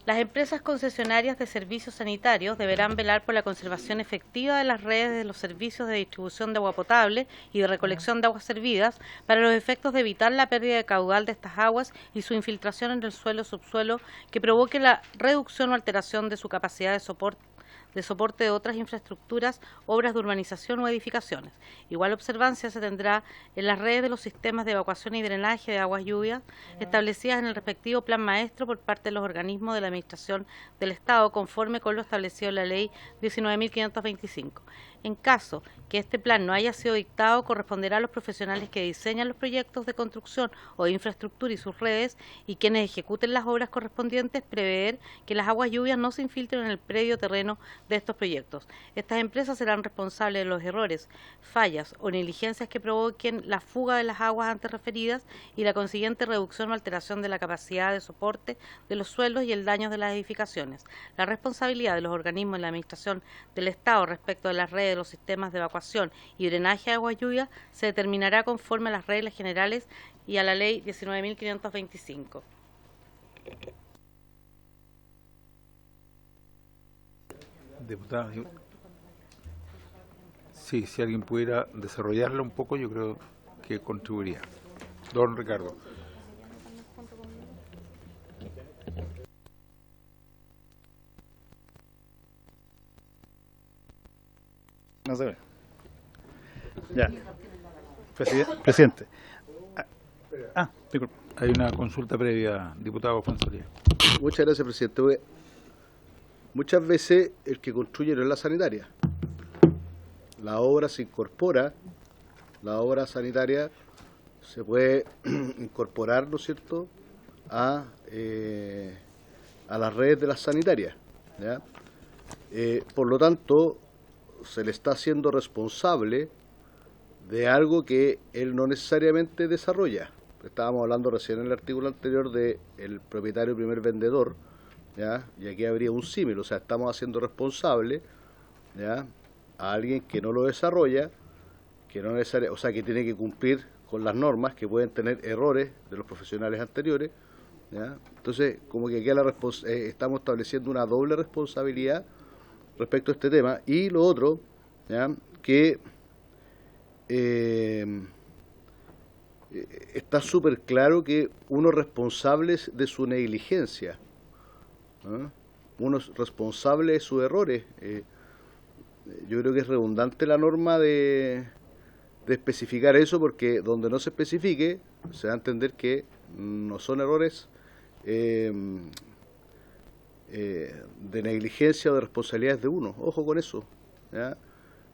Las empresas concesionarias de servicios sanitarios deberán velar por la conservación efectiva de las redes de los servicios de distribución de agua potable y de recolección de aguas servidas para los efectos de evitar la pérdida de caudal de estas aguas y su infiltración en el suelo o subsuelo que provoque la reducción o alteración de su capacidad de soporte de otras infraestructuras, obras de urbanización o edificaciones. Igual observancia se tendrá en las redes de los sistemas de evacuación y drenaje de aguas lluvias establecidas en el respectivo plan maestro por parte de los organismos de la Administración del Estado conforme con lo establecido en la Ley 19.525. En caso que este plan no haya sido dictado, corresponderá a los profesionales que diseñan los proyectos de construcción o de infraestructura y sus redes y quienes ejecuten las obras correspondientes prever que las aguas lluvias no se infiltren en el predio terreno de estos proyectos. Estas empresas serán responsables de los errores, fallas o negligencias que provoquen la fuga de las aguas antes referidas y la consiguiente reducción o alteración de la capacidad de soporte de los suelos y el daño de las edificaciones. La responsabilidad de los organismos de la Administración del Estado respecto de las redes de los sistemas de evacuación y drenaje de agua lluvia se determinará conforme a las reglas generales y a la Ley 19.525. Diputada, sí, si alguien pudiera desarrollarla un poco, yo creo que contribuiría. Don Ricardo. No se ve. Ya. Presidente. Disculpe. Hay una consulta previa, diputado Fuenzalida. Muchas gracias, presidente. Muchas veces el que construye no es la sanitaria. La obra se incorpora, la obra sanitaria se puede incorporar, ¿no es cierto?, a las redes de las sanitarias, ¿ya? Por lo tanto, se le está haciendo responsable de algo que él no necesariamente desarrolla. Estábamos hablando recién en el artículo anterior de el propietario primer vendedor, ¿ya? Y aquí habría un símil, o sea, estamos haciendo responsable, ¿ya?, a alguien que no lo desarrolla, que no o sea, que tiene que cumplir con las normas, que pueden tener errores de los profesionales anteriores, ¿ya? Entonces, como que aquí estamos estableciendo una doble responsabilidad respecto a este tema. Y lo otro, ¿ya?, que está súper claro que uno es responsable de su negligencia, ¿no? Uno es responsable de sus errores. Yo creo que es redundante la norma de especificar eso, porque donde no se especifique se va a entender que no son errores de negligencia o de responsabilidades de uno. Ojo con eso, ¿ya?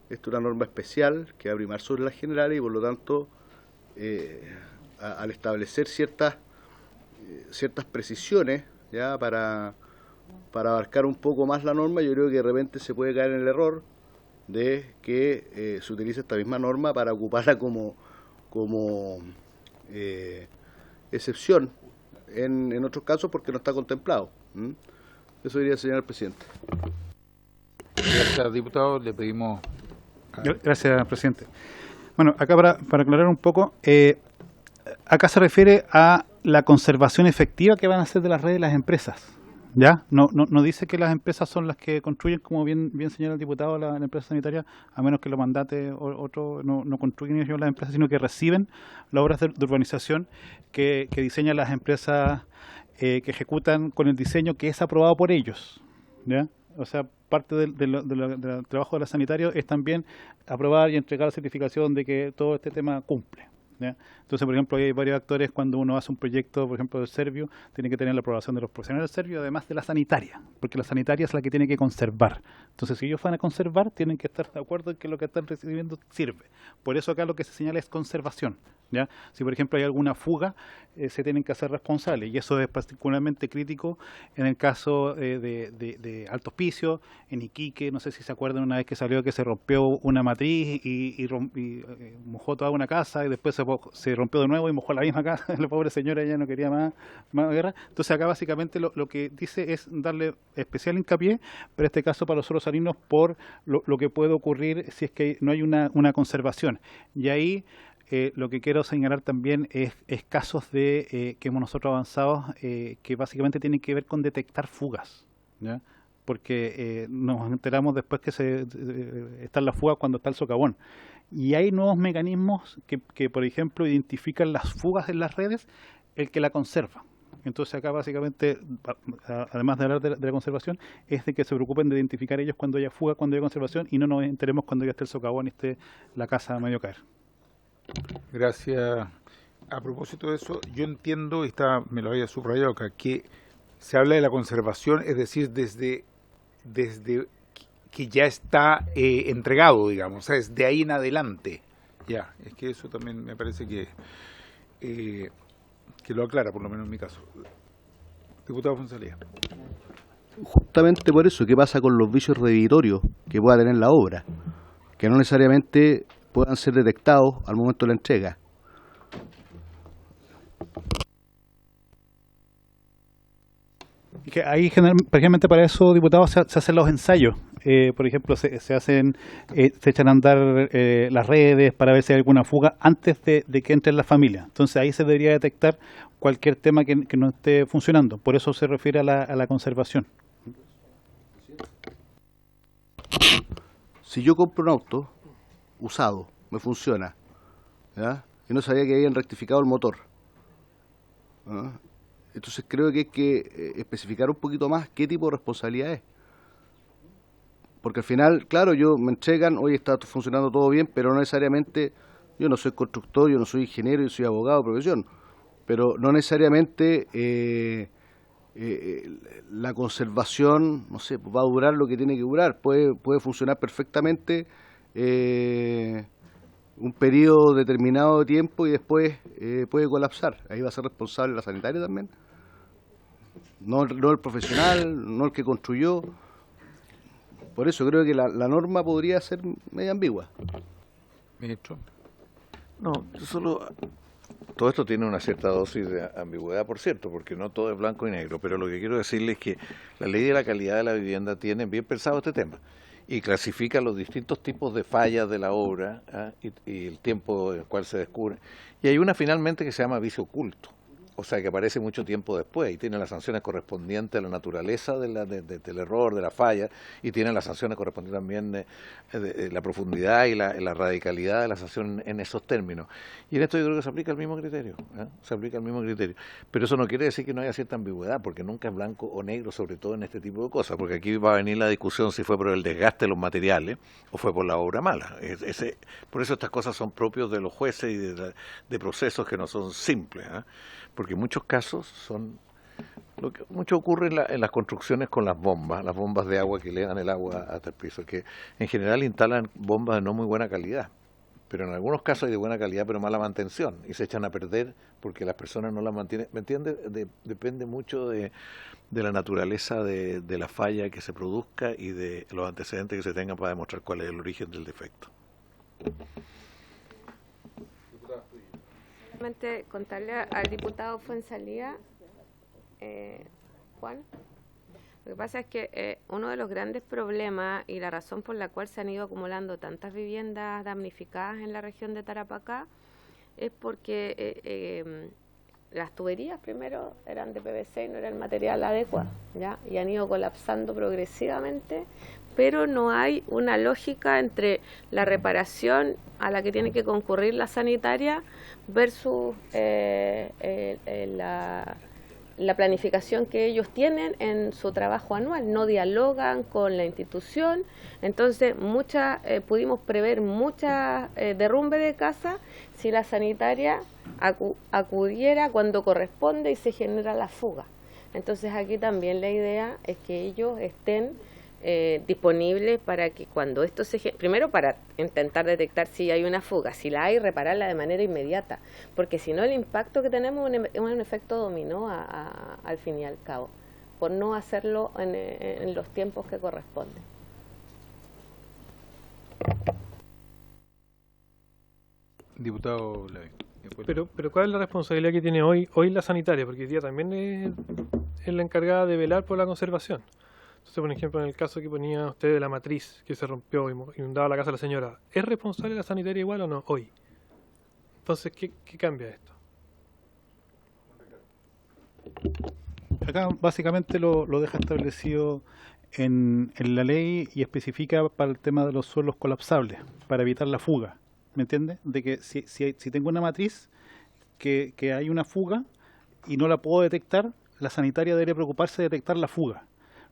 Esto es una norma especial que va a primar sobre las generales y por lo tanto al establecer ciertas precisiones, ya para abarcar un poco más la norma, yo creo que de repente se puede caer en el error de que se utilice esta misma norma para ocuparla como excepción en otros casos porque no está contemplado. Eso diría el señor presidente. Gracias, diputado. Le pedimos... Gracias, presidente. Bueno, acá para aclarar un poco, acá se refiere a la conservación efectiva que van a hacer de las redes de las empresas. ¿Ya? No dice que las empresas son las que construyen, como bien señala el diputado, la empresa sanitaria, a menos que lo mandate otro, no construyen ellos las empresas, sino que reciben las obras de urbanización que diseñan las empresas, que ejecutan con el diseño que es aprobado por ellos, ¿ya? O sea, parte del trabajo de la sanitaria es también aprobar y entregar la certificación de que todo este tema cumple, ¿ya? Entonces, por ejemplo, hay varios actores cuando uno hace un proyecto, por ejemplo, del Servio, tiene que tener la aprobación de los profesionales del Servio, además de la sanitaria, porque la sanitaria es la que tiene que conservar. Entonces, si ellos van a conservar, tienen que estar de acuerdo en que lo que están recibiendo sirve. Por eso acá lo que se señala es conservación, ¿ya? Si, por ejemplo, hay alguna fuga, se tienen que hacer responsables, y eso es particularmente crítico en el caso de Alto Hospicio, en Iquique. No sé si se acuerdan una vez que salió que se rompió una matriz y mojó toda una casa y después se rompió de nuevo y mojó la misma casa. La pobre señora ya no quería más guerra. Entonces acá básicamente lo que dice es darle especial hincapié, pero en este caso para los sorosarinos, por lo que puede ocurrir si es que no hay una conservación. Y ahí lo que quiero señalar también es casos que hemos nosotros avanzado, que básicamente tienen que ver con detectar fugas, ¿ya? Porque nos enteramos después que están las fugas cuando está el socavón. Y hay nuevos mecanismos que, por ejemplo, identifican las fugas en las redes, el que la conserva. Entonces acá básicamente, además de hablar de la conservación, es de que se preocupen de identificar ellos cuando haya fuga, cuando haya conservación, y no nos enteremos cuando ya esté el socavón y esté la casa a medio caer. Gracias. A propósito de eso, yo entiendo, y me lo había subrayado acá, que se habla de la conservación, es decir, desde que ya está entregado, digamos, o sea, es de ahí en adelante. Ya, es que eso también me parece que lo aclara, por lo menos en mi caso. Diputado Fonsalía. Justamente por eso, ¿qué pasa con los vicios revitorios que pueda tener la obra? Que no necesariamente puedan ser detectados al momento de la entrega. Y que ahí, generalmente para eso, diputados, se hacen los ensayos. Por ejemplo, se echan a andar las redes para ver si hay alguna fuga antes de que entre en la familia. Entonces ahí se debería detectar cualquier tema que no esté funcionando. Por eso se refiere a la conservación. Si yo compro un auto usado, me funciona, ¿ya? Y no sabía que habían rectificado el motor, ¿ya? Entonces creo que hay que especificar un poquito más qué tipo de responsabilidad es. Porque al final, claro, me entregan, hoy está funcionando todo bien, pero no necesariamente, yo no soy constructor, yo no soy ingeniero, yo soy abogado de profesión, pero no necesariamente la conservación, no sé, va a durar lo que tiene que durar, puede funcionar perfectamente un periodo determinado de tiempo y después puede colapsar. Ahí va a ser responsable la sanitaria también, no el profesional, no el que construyó. Por eso creo que la norma podría ser medio ambigua. Ministro. No, todo esto tiene una cierta dosis de ambigüedad, por cierto, porque no todo es blanco y negro, pero lo que quiero decirles es que la ley de la calidad de la vivienda tiene bien pensado este tema y clasifica los distintos tipos de fallas de la obra y el tiempo en el cual se descubre. Y hay una finalmente que se llama vicio oculto, o sea que aparece mucho tiempo después y tiene las sanciones correspondientes a la naturaleza del error, de la falla, y tiene las sanciones correspondientes también de la profundidad y la radicalidad de la sanción en esos términos. Y en esto yo creo que se aplica el mismo criterio, se aplica el mismo criterio. Pero eso no quiere decir que no haya cierta ambigüedad, porque nunca es blanco o negro, sobre todo en este tipo de cosas, porque aquí va a venir la discusión si fue por el desgaste de los materiales o fue por la obra mala. Por eso estas cosas son propios de los jueces y de procesos que no son simples, porque en muchos casos mucho ocurre en las construcciones con las bombas de agua que le dan el agua hasta el piso, que en general instalan bombas de no muy buena calidad, pero en algunos casos hay de buena calidad pero mala mantención y se echan a perder porque las personas no las mantienen. ¿Me entiendes? Depende mucho de la naturaleza de la falla que se produzca y de los antecedentes que se tengan para demostrar cuál es el origen del defecto. Solamente contarle al diputado Fuenzalía, Juan, lo que pasa es que uno de los grandes problemas y la razón por la cual se han ido acumulando tantas viviendas damnificadas en la región de Tarapacá es porque las tuberías primero eran de PVC y no era el material adecuado, ¿ya? Y han ido colapsando progresivamente, pero no hay una lógica entre la reparación a la que tiene que concurrir la sanitaria versus la planificación que ellos tienen en su trabajo anual. No dialogan con la institución, entonces pudimos prever mucha derrumbe de casa si la sanitaria acudiera cuando corresponde y se genera la fuga. Entonces aquí también la idea es que ellos estén disponibles para que cuando esto primero para intentar detectar si hay una fuga, si la hay, repararla de manera inmediata, porque si no el impacto que tenemos es un efecto dominó al fin y al cabo, por no hacerlo en los tiempos que corresponden. Diputado Lavín. Pero ¿cuál es la responsabilidad que tiene hoy la sanitaria? Porque hoy día también es la encargada de velar por la conservación. Entonces, por ejemplo, en el caso que ponía usted de la matriz que se rompió y inundaba la casa de la señora, ¿es responsable la sanitaria igual o no hoy? Entonces, ¿qué cambia esto? Acá básicamente lo deja establecido en la ley y especifica para el tema de los suelos colapsables, para evitar la fuga. ¿Me entiende? De que si tengo una matriz que hay una fuga y no la puedo detectar, la sanitaria debería preocuparse de detectar la fuga.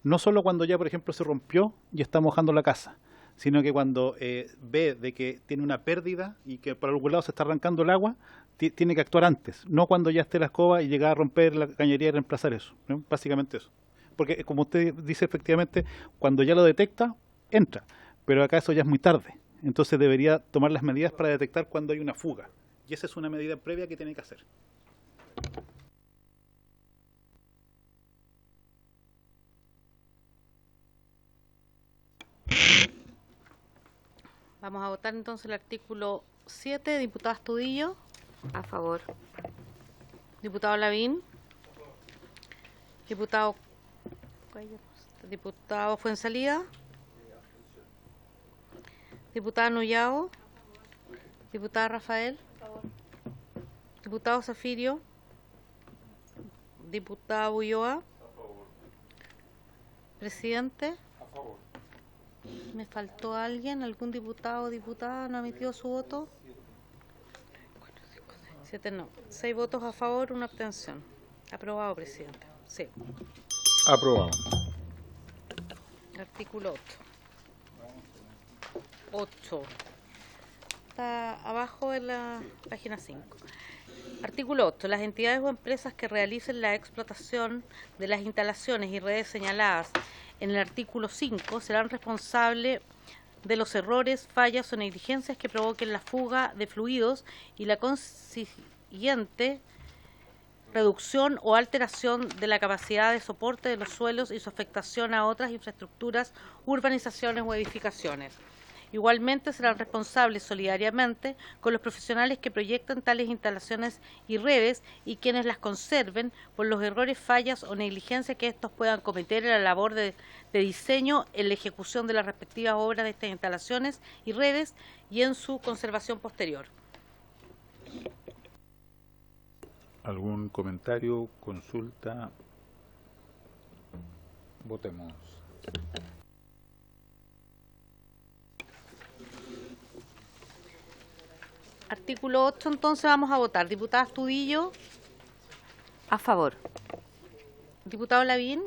No solo cuando ya, por ejemplo, se rompió y está mojando la casa, sino que cuando ve de que tiene una pérdida y que por algún lado se está arrancando el agua, tiene que actuar antes, no cuando ya esté la escoba y llegar a romper la cañería y reemplazar eso, ¿no? Básicamente eso. Porque, como usted dice, efectivamente, cuando ya lo detecta, entra, pero acá eso ya es muy tarde. Entonces debería tomar las medidas para detectar cuando hay una fuga. Y esa es una medida previa que tiene que hacer. Vamos a votar entonces el artículo 7. Diputado Astudillo. A favor. Diputado Lavín. Diputado Fuenzalía. Diputada Nullao. Diputada Rafael. Diputado Zafirio. Diputada Ulloa. Presidente. A favor. ¿Me faltó alguien? ¿Algún diputado o diputada no ha emitido su voto? 7 no. 6 votos a favor, 1 abstención. Aprobado, presidente. Sí. Aprobado. Artículo 8. Está abajo en la página 5. Artículo 8. Las entidades o empresas que realicen la explotación de las instalaciones y redes señaladas en el artículo 5 serán responsables de los errores, fallas o negligencias que provoquen la fuga de fluidos y la consiguiente reducción o alteración de la capacidad de soporte de los suelos y su afectación a otras infraestructuras, urbanizaciones o edificaciones. Igualmente serán responsables solidariamente con los profesionales que proyectan tales instalaciones y redes y quienes las conserven por los errores, fallas o negligencia que estos puedan cometer en la labor de diseño, en la ejecución de las respectivas obras de estas instalaciones y redes y en su conservación posterior. ¿Algún comentario, consulta? Votemos. Artículo 8, entonces vamos a votar. Diputada Astudillo. A favor. Diputado Lavín.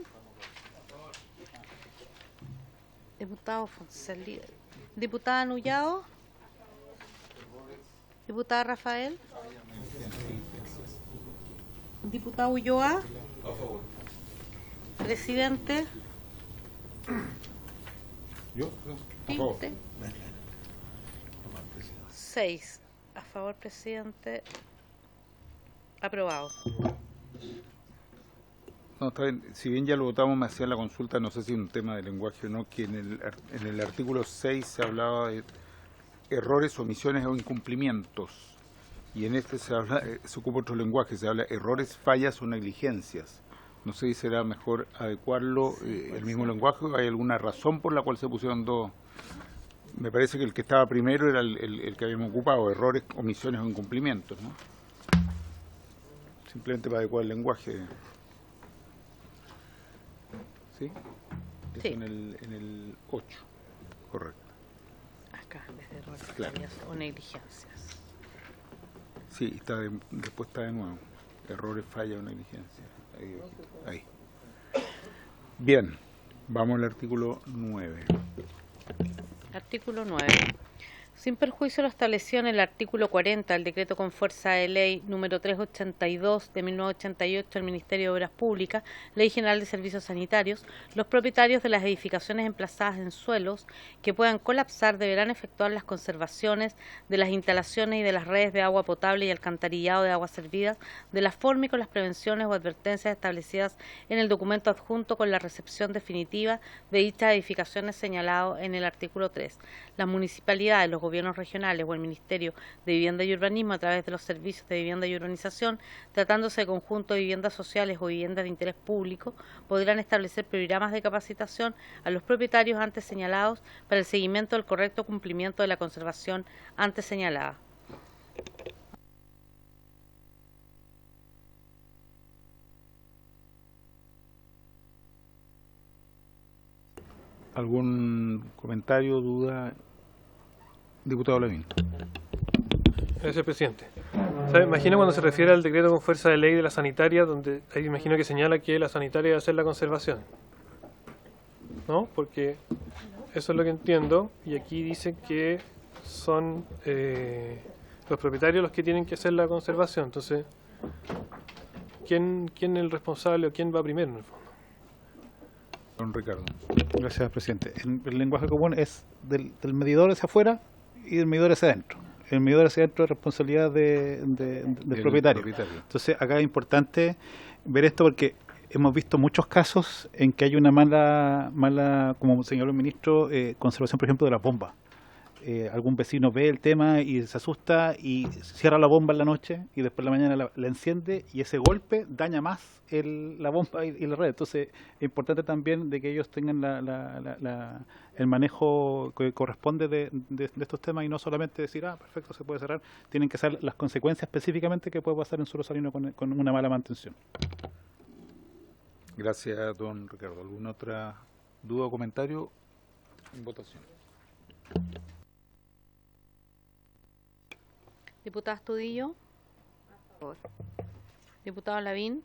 Diputado Fonsalí. Diputada Nullado. Diputada Rafael. Diputado Ulloa. A favor. Presidente. ¿Yo? Sí, usted. 6. A favor, presidente. Aprobado. No, está bien. Si bien ya lo votamos, me hacía la consulta, no sé si es un tema de lenguaje o no, que en el artículo 6 se hablaba de errores, omisiones o incumplimientos. Y en este se ocupa otro lenguaje, se habla errores, fallas o negligencias. No sé si será mejor adecuarlo el mismo lenguaje o hay alguna razón por la cual se pusieron dos. Me parece que el que estaba primero era el que habíamos ocupado, errores, omisiones o incumplimientos, ¿no? Simplemente para adecuar el lenguaje. ¿Sí? Eso Sí. en el 8, correcto. Acá, en vez de errores, Claro. fallas o negligencias. Sí, después está de nuevo. Errores, fallas o negligencias. Ahí. Bien, vamos al artículo 9. Artículo 9. Sin perjuicio de lo establecido en el artículo 40 del decreto con fuerza de ley número 382 de 1988 del Ministerio de Obras Públicas, Ley General de Servicios Sanitarios, los propietarios de las edificaciones emplazadas en suelos que puedan colapsar deberán efectuar las conservaciones de las instalaciones y de las redes de agua potable y alcantarillado de aguas servidas de la forma y con las prevenciones o advertencias establecidas en el documento adjunto con la recepción definitiva de dichas edificaciones señalado en el artículo 3. Las municipalidades, los gobiernos regionales o el Ministerio de Vivienda y Urbanismo a través de los servicios de vivienda y urbanización, tratándose de conjunto de viviendas sociales o viviendas de interés público, podrán establecer programas de capacitación a los propietarios antes señalados para el seguimiento del correcto cumplimiento de la conservación antes señalada. ¿Algún comentario, duda? Diputado Lavín. Gracias, presidente. ¿Sabe? Imagino cuando se refiere al decreto con fuerza de ley de la sanitaria, donde ahí imagino que señala que la sanitaria debe hacer la conservación, ¿no? Porque eso es lo que entiendo, y aquí dice que son los propietarios los que tienen que hacer la conservación. Entonces, ¿quién es el responsable o quién va primero en el fondo? Don Ricardo. Gracias, presidente. El lenguaje común es del medidor hacia afuera y del medidor hacia adentro. El medidor hacia adentro es responsabilidad del propietario. Entonces, acá es importante ver esto porque hemos visto muchos casos en que hay una mala, como señaló el ministro, conservación, por ejemplo, de las bombas. Algún vecino ve el tema y se asusta y cierra la bomba en la noche y después en la mañana la enciende y ese golpe daña más la bomba y la red. Entonces es importante también de que ellos tengan el manejo que corresponde de estos temas y no solamente decir, perfecto, se puede cerrar. Tienen que ser las consecuencias específicamente que puede pasar en suelo salino con una mala mantención. Gracias, don Ricardo. ¿Alguna otra duda o comentario? En votación. Diputada Astudillo. A favor. Diputado Lavín.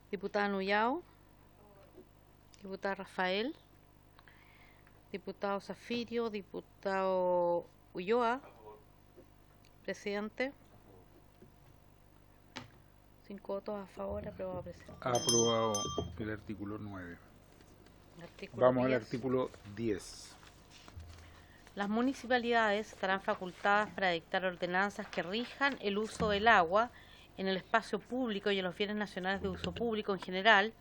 Diputada Nullao. Diputada Rafael. Diputado Zafirio. Diputado Ulloa. Presidente. 5 votos a favor. Aprobado, presidente. Aprobado el artículo 9. Artículo Vamos 10. al artículo 10. Las municipalidades estarán facultadas para dictar ordenanzas que rijan el uso del agua en el espacio público y en los bienes nacionales de uso público en general,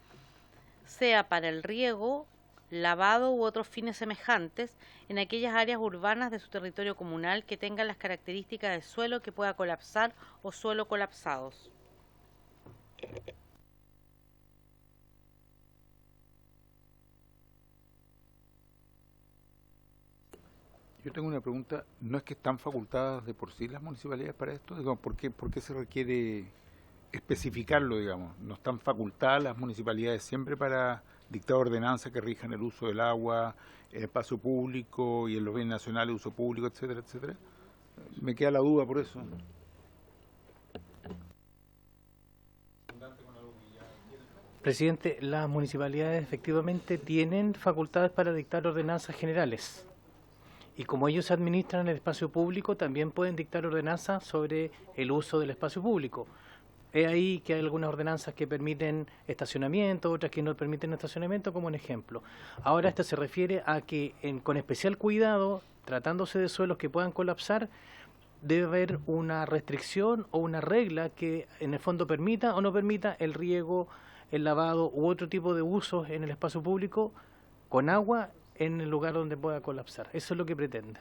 sea para el riego, lavado u otros fines semejantes en aquellas áreas urbanas de su territorio comunal que tengan las características de suelo que pueda colapsar o suelo colapsados. Yo tengo una pregunta. ¿No es que están facultadas de por sí las municipalidades para esto? Digamos, ¿por qué se requiere especificarlo, digamos? ¿No están facultadas las municipalidades siempre para dictar ordenanzas que rijan el uso del agua en el espacio público y en los bienes nacionales de uso público, etcétera, etcétera? Me queda la duda por eso. Presidente, las municipalidades efectivamente tienen facultades para dictar ordenanzas generales. Y como ellos administran el espacio público, también pueden dictar ordenanzas sobre el uso del espacio público. Es ahí que hay algunas ordenanzas que permiten estacionamiento, otras que no permiten estacionamiento, como un ejemplo. Ahora esta se refiere a que con especial cuidado, tratándose de suelos que puedan colapsar, debe haber una restricción o una regla que en el fondo permita o no permita el riego, el lavado u otro tipo de usos en el espacio público con agua en el lugar donde pueda colapsar. Eso es lo que pretende.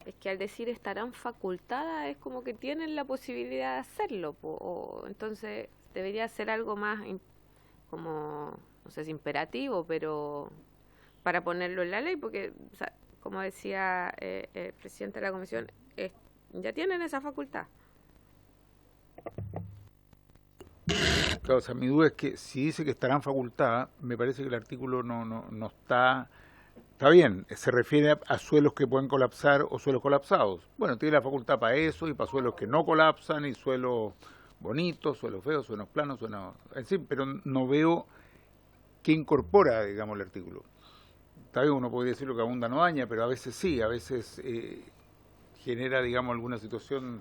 Es que al decir estarán facultadas es como que tienen la posibilidad de hacerlo, o entonces debería ser algo más como, no sé si imperativo, pero para ponerlo en la ley, porque o sea, como decía el presidente de la comisión, ya tienen esa facultad. Claro, o sea, mi duda es que si dice que estarán facultadas, me parece que el artículo no está... Está bien, se refiere a suelos que pueden colapsar o suelos colapsados. Bueno, tiene la facultad para eso y para suelos que no colapsan y suelos bonitos, suelos feos, suelos planos, suelos... En fin, pero no veo qué incorpora, digamos, el artículo. Está bien, uno podría decir lo que abunda no daña, pero a veces sí, a veces genera, digamos, alguna situación...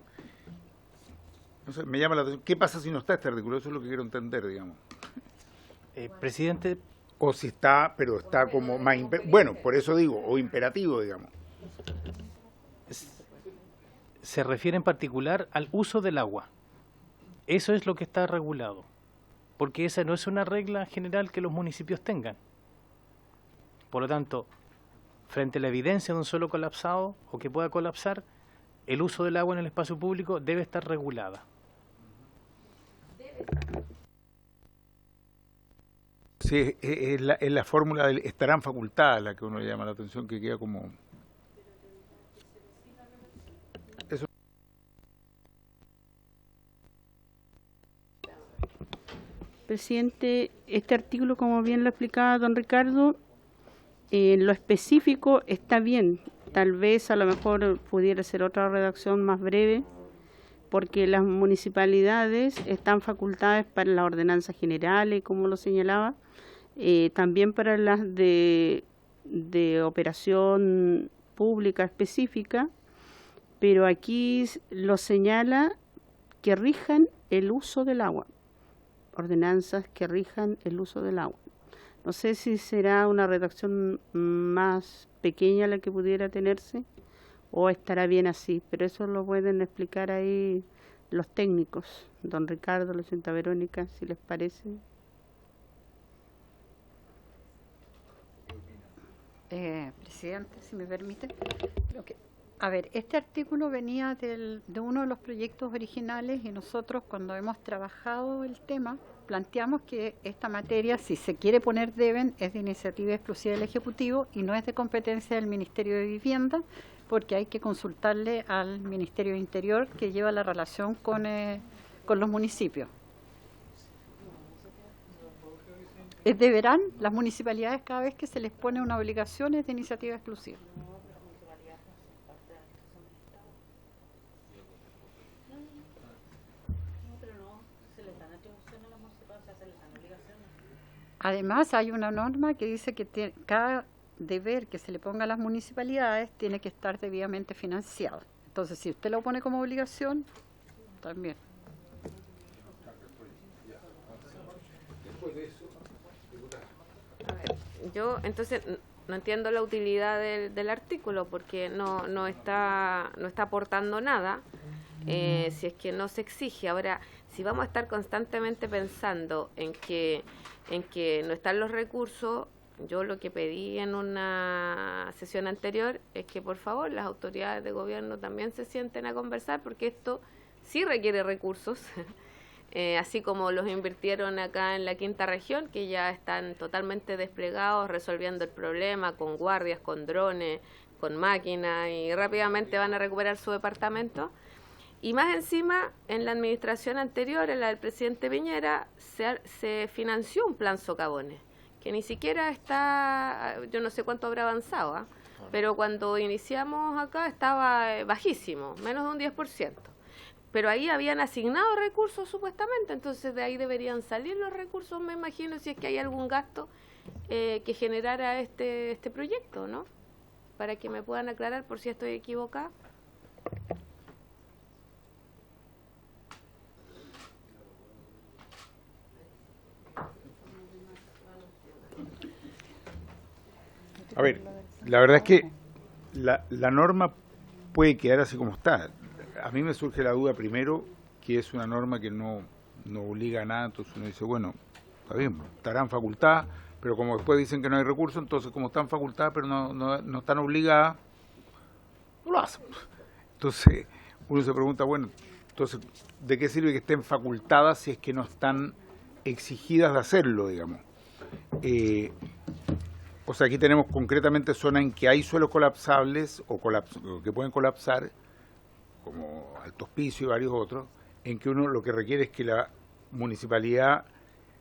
No sé, me llama la atención. ¿Qué pasa si no está este artículo? Eso es lo que quiero entender, digamos. Presidente... O si está, pero está como más... Bueno, por eso digo, o imperativo, digamos. Se refiere en particular al uso del agua. Eso es lo que está regulado. Porque esa no es una regla general que los municipios tengan. Por lo tanto, frente a la evidencia de un suelo colapsado o que pueda colapsar, el uso del agua en el espacio público debe estar regulada. Sí, es la fórmula del estarán facultadas la que uno le llama la atención, que queda como... Eso. Presidente, este artículo, como bien lo explicaba don Ricardo, en lo específico está bien. Tal vez a lo mejor pudiera ser otra redacción más breve, porque las municipalidades están facultadas para las ordenanzas generales, como lo señalaba, también para las de operación pública específica, pero aquí lo señala que rijan el uso del agua, ordenanzas que rijan el uso del agua. No sé si será una redacción más pequeña la que pudiera tenerse o estará bien así, pero eso lo pueden explicar ahí los técnicos, don Ricardo, la señora Verónica, si les parece. Presidente, si me permite. Creo que, a ver, este artículo venía de uno de los proyectos originales y nosotros cuando hemos trabajado el tema planteamos que esta materia, si se quiere poner deben, es de iniciativa exclusiva del Ejecutivo y no es de competencia del Ministerio de Vivienda, porque hay que consultarle al Ministerio de Interior que lleva la relación con los municipios. Deberán las municipalidades, cada vez que se les pone una obligación, es de iniciativa exclusiva. Además, hay una norma que dice que cada deber que se le ponga a las municipalidades tiene que estar debidamente financiado. Entonces, si usted lo pone como obligación, también. Después de eso, yo entonces no entiendo la utilidad del artículo porque no está aportando nada si es que no se exige. Ahora, si vamos a estar constantemente pensando en que no están los recursos, yo lo que pedí en una sesión anterior es que por favor las autoridades de gobierno también se sienten a conversar porque esto sí requiere recursos, así como los invirtieron acá en la quinta región, que ya están totalmente desplegados resolviendo el problema con guardias, con drones, con máquinas y rápidamente van a recuperar su departamento. Y más encima, en la administración anterior, en la del presidente Piñera, se financió un plan socavones, que ni siquiera está, yo no sé cuánto habrá avanzado, pero cuando iniciamos acá estaba bajísimo, menos de un 10%. Pero ahí habían asignado recursos supuestamente, entonces de ahí deberían salir los recursos, me imagino, si es que hay algún gasto que generara este proyecto, ¿no? Para que me puedan aclarar por si estoy equivocada. A ver, la verdad es que la norma puede quedar así como está. A mí me surge la duda primero que es una norma que no obliga a nada, entonces uno dice, bueno, está bien, estarán facultadas, pero como después dicen que no hay recursos, entonces como están facultadas pero no están obligadas, no lo hacen. Entonces uno se pregunta, bueno, entonces, ¿de qué sirve que estén facultadas si es que no están exigidas de hacerlo, digamos? O sea, aquí tenemos concretamente zonas en que hay suelos colapsables o que pueden colapsar, como Alto Hospicio y varios otros, en que uno lo que requiere es que la municipalidad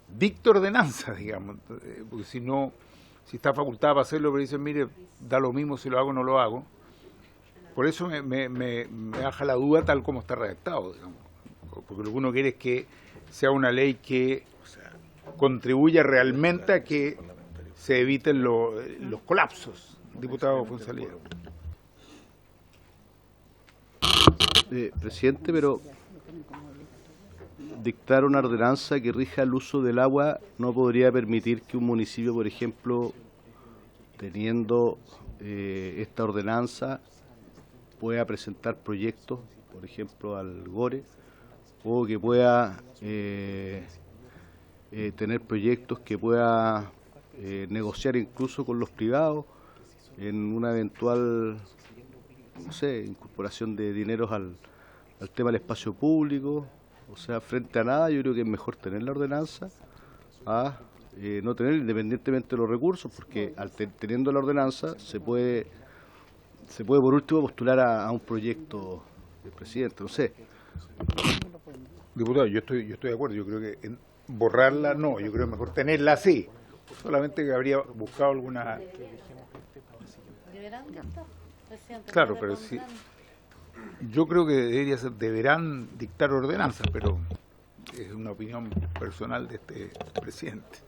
dicte ordenanza, digamos, porque si está facultada para hacerlo, pero dicen, mire, da lo mismo si lo hago o no lo hago. Por eso me baja la duda tal como está redactado, digamos, porque lo que uno quiere es que sea una ley que contribuya realmente a que se eviten los colapsos. Diputado Fonsalía. Presidente, pero dictar una ordenanza que rija el uso del agua no podría permitir que un municipio, por ejemplo, teniendo esta ordenanza, pueda presentar proyectos, por ejemplo, al GORE, o que pueda tener proyectos que pueda negociar incluso con los privados en una eventual, no sé, incorporación de dineros al tema del espacio público. O sea, frente a nada, yo creo que es mejor tener la ordenanza a no tener, independientemente de los recursos, porque teniendo la ordenanza se puede por último postular a un proyecto del presidente, no sé. Diputado, yo estoy de acuerdo, yo creo que borrarla no, yo creo que es mejor tenerla así, solamente que habría buscado alguna... Claro, pero sí, yo creo que deberán dictar ordenanzas, pero es una opinión personal de este presidente.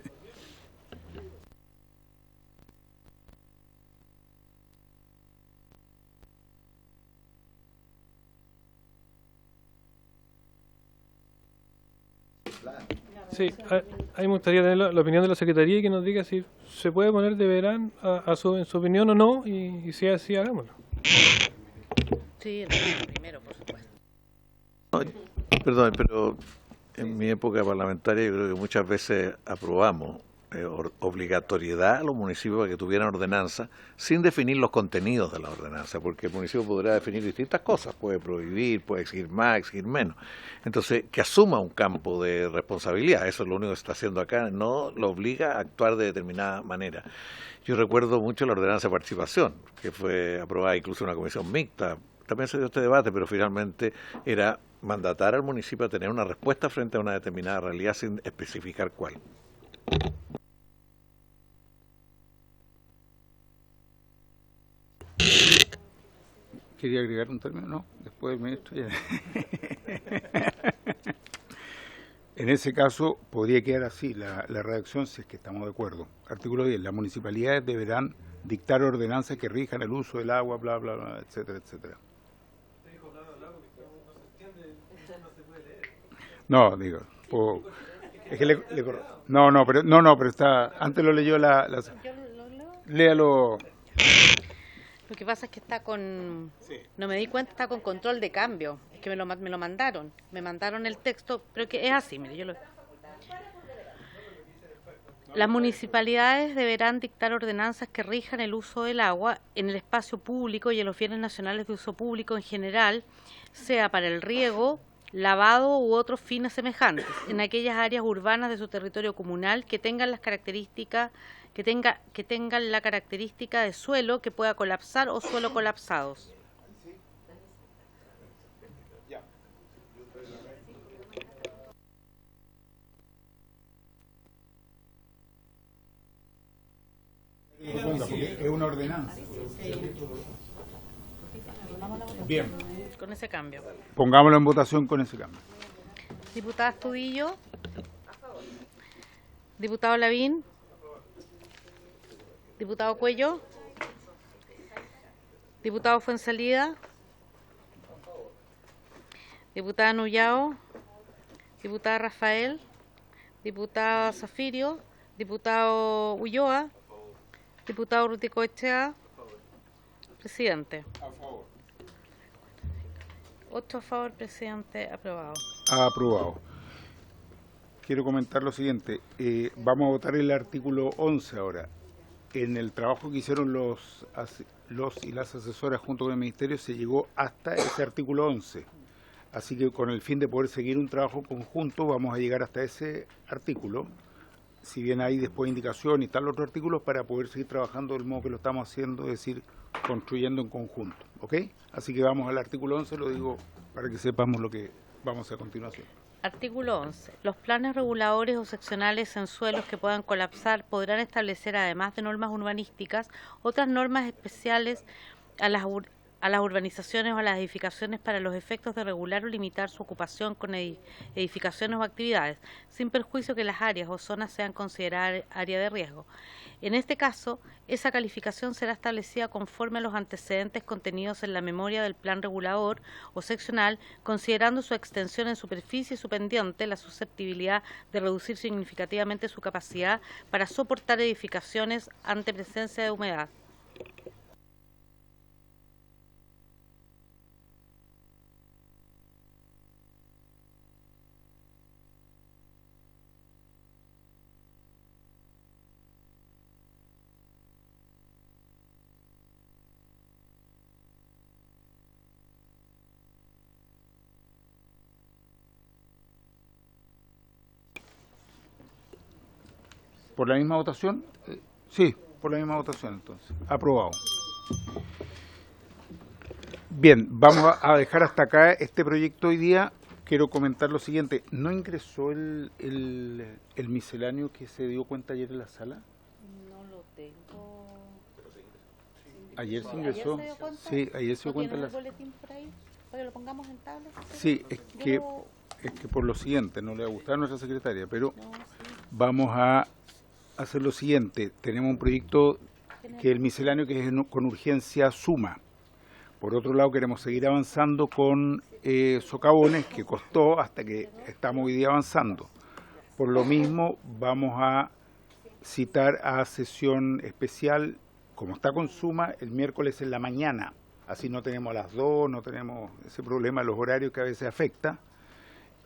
Sí, a mí me gustaría tener la opinión de la Secretaría y que nos diga si se puede poner deberán en su opinión o no, y si es así, hagámoslo. Sí, primero, por supuesto. Perdón, pero en mi época parlamentaria yo creo que muchas veces aprobamos obligatoriedad a los municipios para que tuvieran ordenanza sin definir los contenidos de la ordenanza, porque el municipio podrá definir distintas cosas, puede prohibir, puede exigir más, exigir menos. Entonces, que asuma un campo de responsabilidad, eso es lo único que se está haciendo acá, no lo obliga a actuar de determinada manera. Yo recuerdo mucho la ordenanza de participación, que fue aprobada incluso en una comisión mixta, también se dio este debate, pero finalmente era mandatar al municipio a tener una respuesta frente a una determinada realidad sin especificar cuál. ¿Quería agregar un término? No, después del ministro ya. En ese caso podría quedar así la redacción si es que estamos de acuerdo. Artículo 10. Las municipalidades deberán dictar ordenanzas que rijan el uso del agua, bla, bla, bla, etcétera, etcétera. No, digo, es que pero está, antes lo leyó la Léalo. Lo que pasa es que está con... No me di cuenta, está con control de cambio. Es que me lo mandaron. Me mandaron el texto, pero que es así, mire, yo lo... Las municipalidades deberán dictar ordenanzas que rijan el uso del agua en el espacio público y en los bienes nacionales de uso público en general, sea para el riego, lavado u otros fines semejantes, en aquellas áreas urbanas de su territorio comunal que tengan las características que tengan la característica de suelo que pueda colapsar o suelo colapsados. Es una ordenanza. Bien. Con ese cambio. Pongámoslo en votación con ese cambio. Diputada Astudillo. Diputado Lavín. Diputado Cuello. Diputado Fuenzalida. Diputada Nullao. Diputada Rafael. Diputada Zafirio. Diputado Ulloa. Diputado Ruticoechea. Presidente. A favor. 8 a favor, presidente. Aprobado. Aprobado. Quiero comentar lo siguiente. Vamos a votar el artículo 11 ahora. En el trabajo que hicieron los y las asesoras junto con el Ministerio se llegó hasta ese artículo 11. Así que con el fin de poder seguir un trabajo conjunto vamos a llegar hasta ese artículo. Si bien hay después indicación y tal otros artículos para poder seguir trabajando del modo que lo estamos haciendo, es decir, construyendo en conjunto. ¿Ok? Así que vamos al artículo 11, lo digo para que sepamos lo que vamos a continuación. Artículo 11. Los planes reguladores o seccionales en suelos que puedan colapsar podrán establecer, además de normas urbanísticas, otras normas especiales a las urbanizaciones o a las edificaciones para los efectos de regular o limitar su ocupación con edificaciones o actividades, sin perjuicio que las áreas o zonas sean consideradas área de riesgo. En este caso, esa calificación será establecida conforme a los antecedentes contenidos en la memoria del plan regulador o seccional, considerando su extensión en superficie y su pendiente, la susceptibilidad de reducir significativamente su capacidad para soportar edificaciones ante presencia de humedad. ¿Por la misma votación? Sí, por la misma votación entonces. Aprobado. Bien, vamos a dejar hasta acá este proyecto hoy día. Quiero comentar lo siguiente. ¿No ingresó el misceláneo que se dio cuenta ayer en la sala? No lo tengo. ¿Ayer se ingresó? ¿Ayer se dio cuenta? Sí, ayer se dio cuenta en la sala. boletín por ahí? ¿Para que lo pongamos en tabla? Sí, es que por lo siguiente, no le va a gustar a nuestra secretaria, pero vamos a hacer lo siguiente. Tenemos un proyecto que es el misceláneo, que es con urgencia suma. Por otro lado, queremos seguir avanzando con socavones, que costó hasta que estamos hoy día avanzando. Por lo mismo, vamos a citar a sesión especial, como está con suma, el miércoles en la mañana. Así no tenemos a las 2, no tenemos ese problema de los horarios que a veces afecta.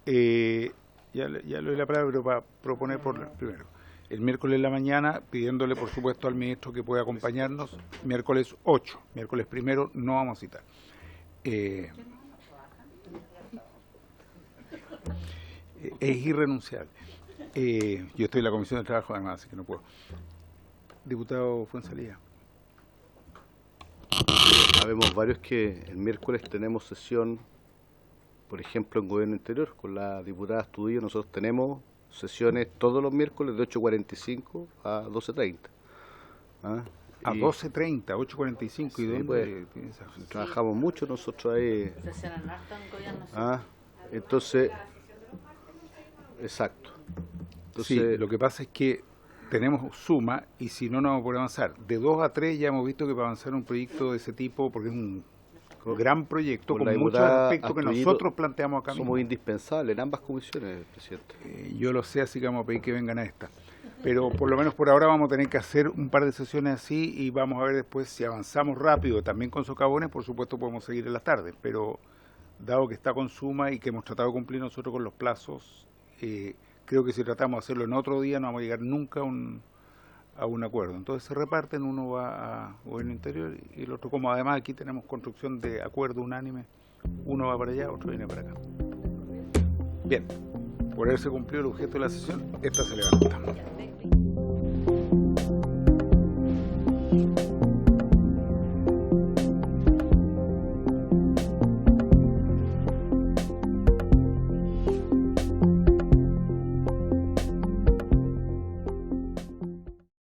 Ya le doy la palabra, pero para proponer primero. El miércoles en la mañana, pidiéndole por supuesto al ministro que pueda acompañarnos, miércoles 8, miércoles primero no vamos a citar. Es irrenunciable. Yo estoy en la Comisión de Trabajo además, así que no puedo. Diputado Fuenzalida. Sabemos varios que el miércoles tenemos sesión, por ejemplo, en Gobierno Interior, con la diputada Astudillo. Nosotros tenemos sesiones todos los miércoles de 8:45 a 12:30. ¿Ah? A 12:30, 8:45. Sí, ¿Y dónde? Pues, trabajamos mucho nosotros ahí. Entonces, exacto. Entonces, sí, lo que pasa es que tenemos suma y si no, no vamos a poder avanzar. De 2 a 3 ya hemos visto que para avanzar un proyecto de ese tipo, porque es un gran proyecto con muchos aspectos que nosotros planteamos acá. Somos indispensables en ambas comisiones, presidente. Yo lo sé, así que vamos a pedir que vengan a esta. pero por lo menos por ahora vamos a tener que hacer un par de sesiones así y vamos a ver después si avanzamos rápido también con socavones. Por supuesto podemos seguir en las tardes, pero dado que está con suma y que hemos tratado de cumplir nosotros con los plazos, creo que si tratamos de hacerlo en otro día no vamos a llegar nunca a un acuerdo. Entonces se reparten, uno va a gobierno interior y el otro, como además aquí tenemos construcción de acuerdo unánime, uno va para allá, otro viene para acá. Bien, por haberse cumplido el objeto de la sesión, esta se levanta.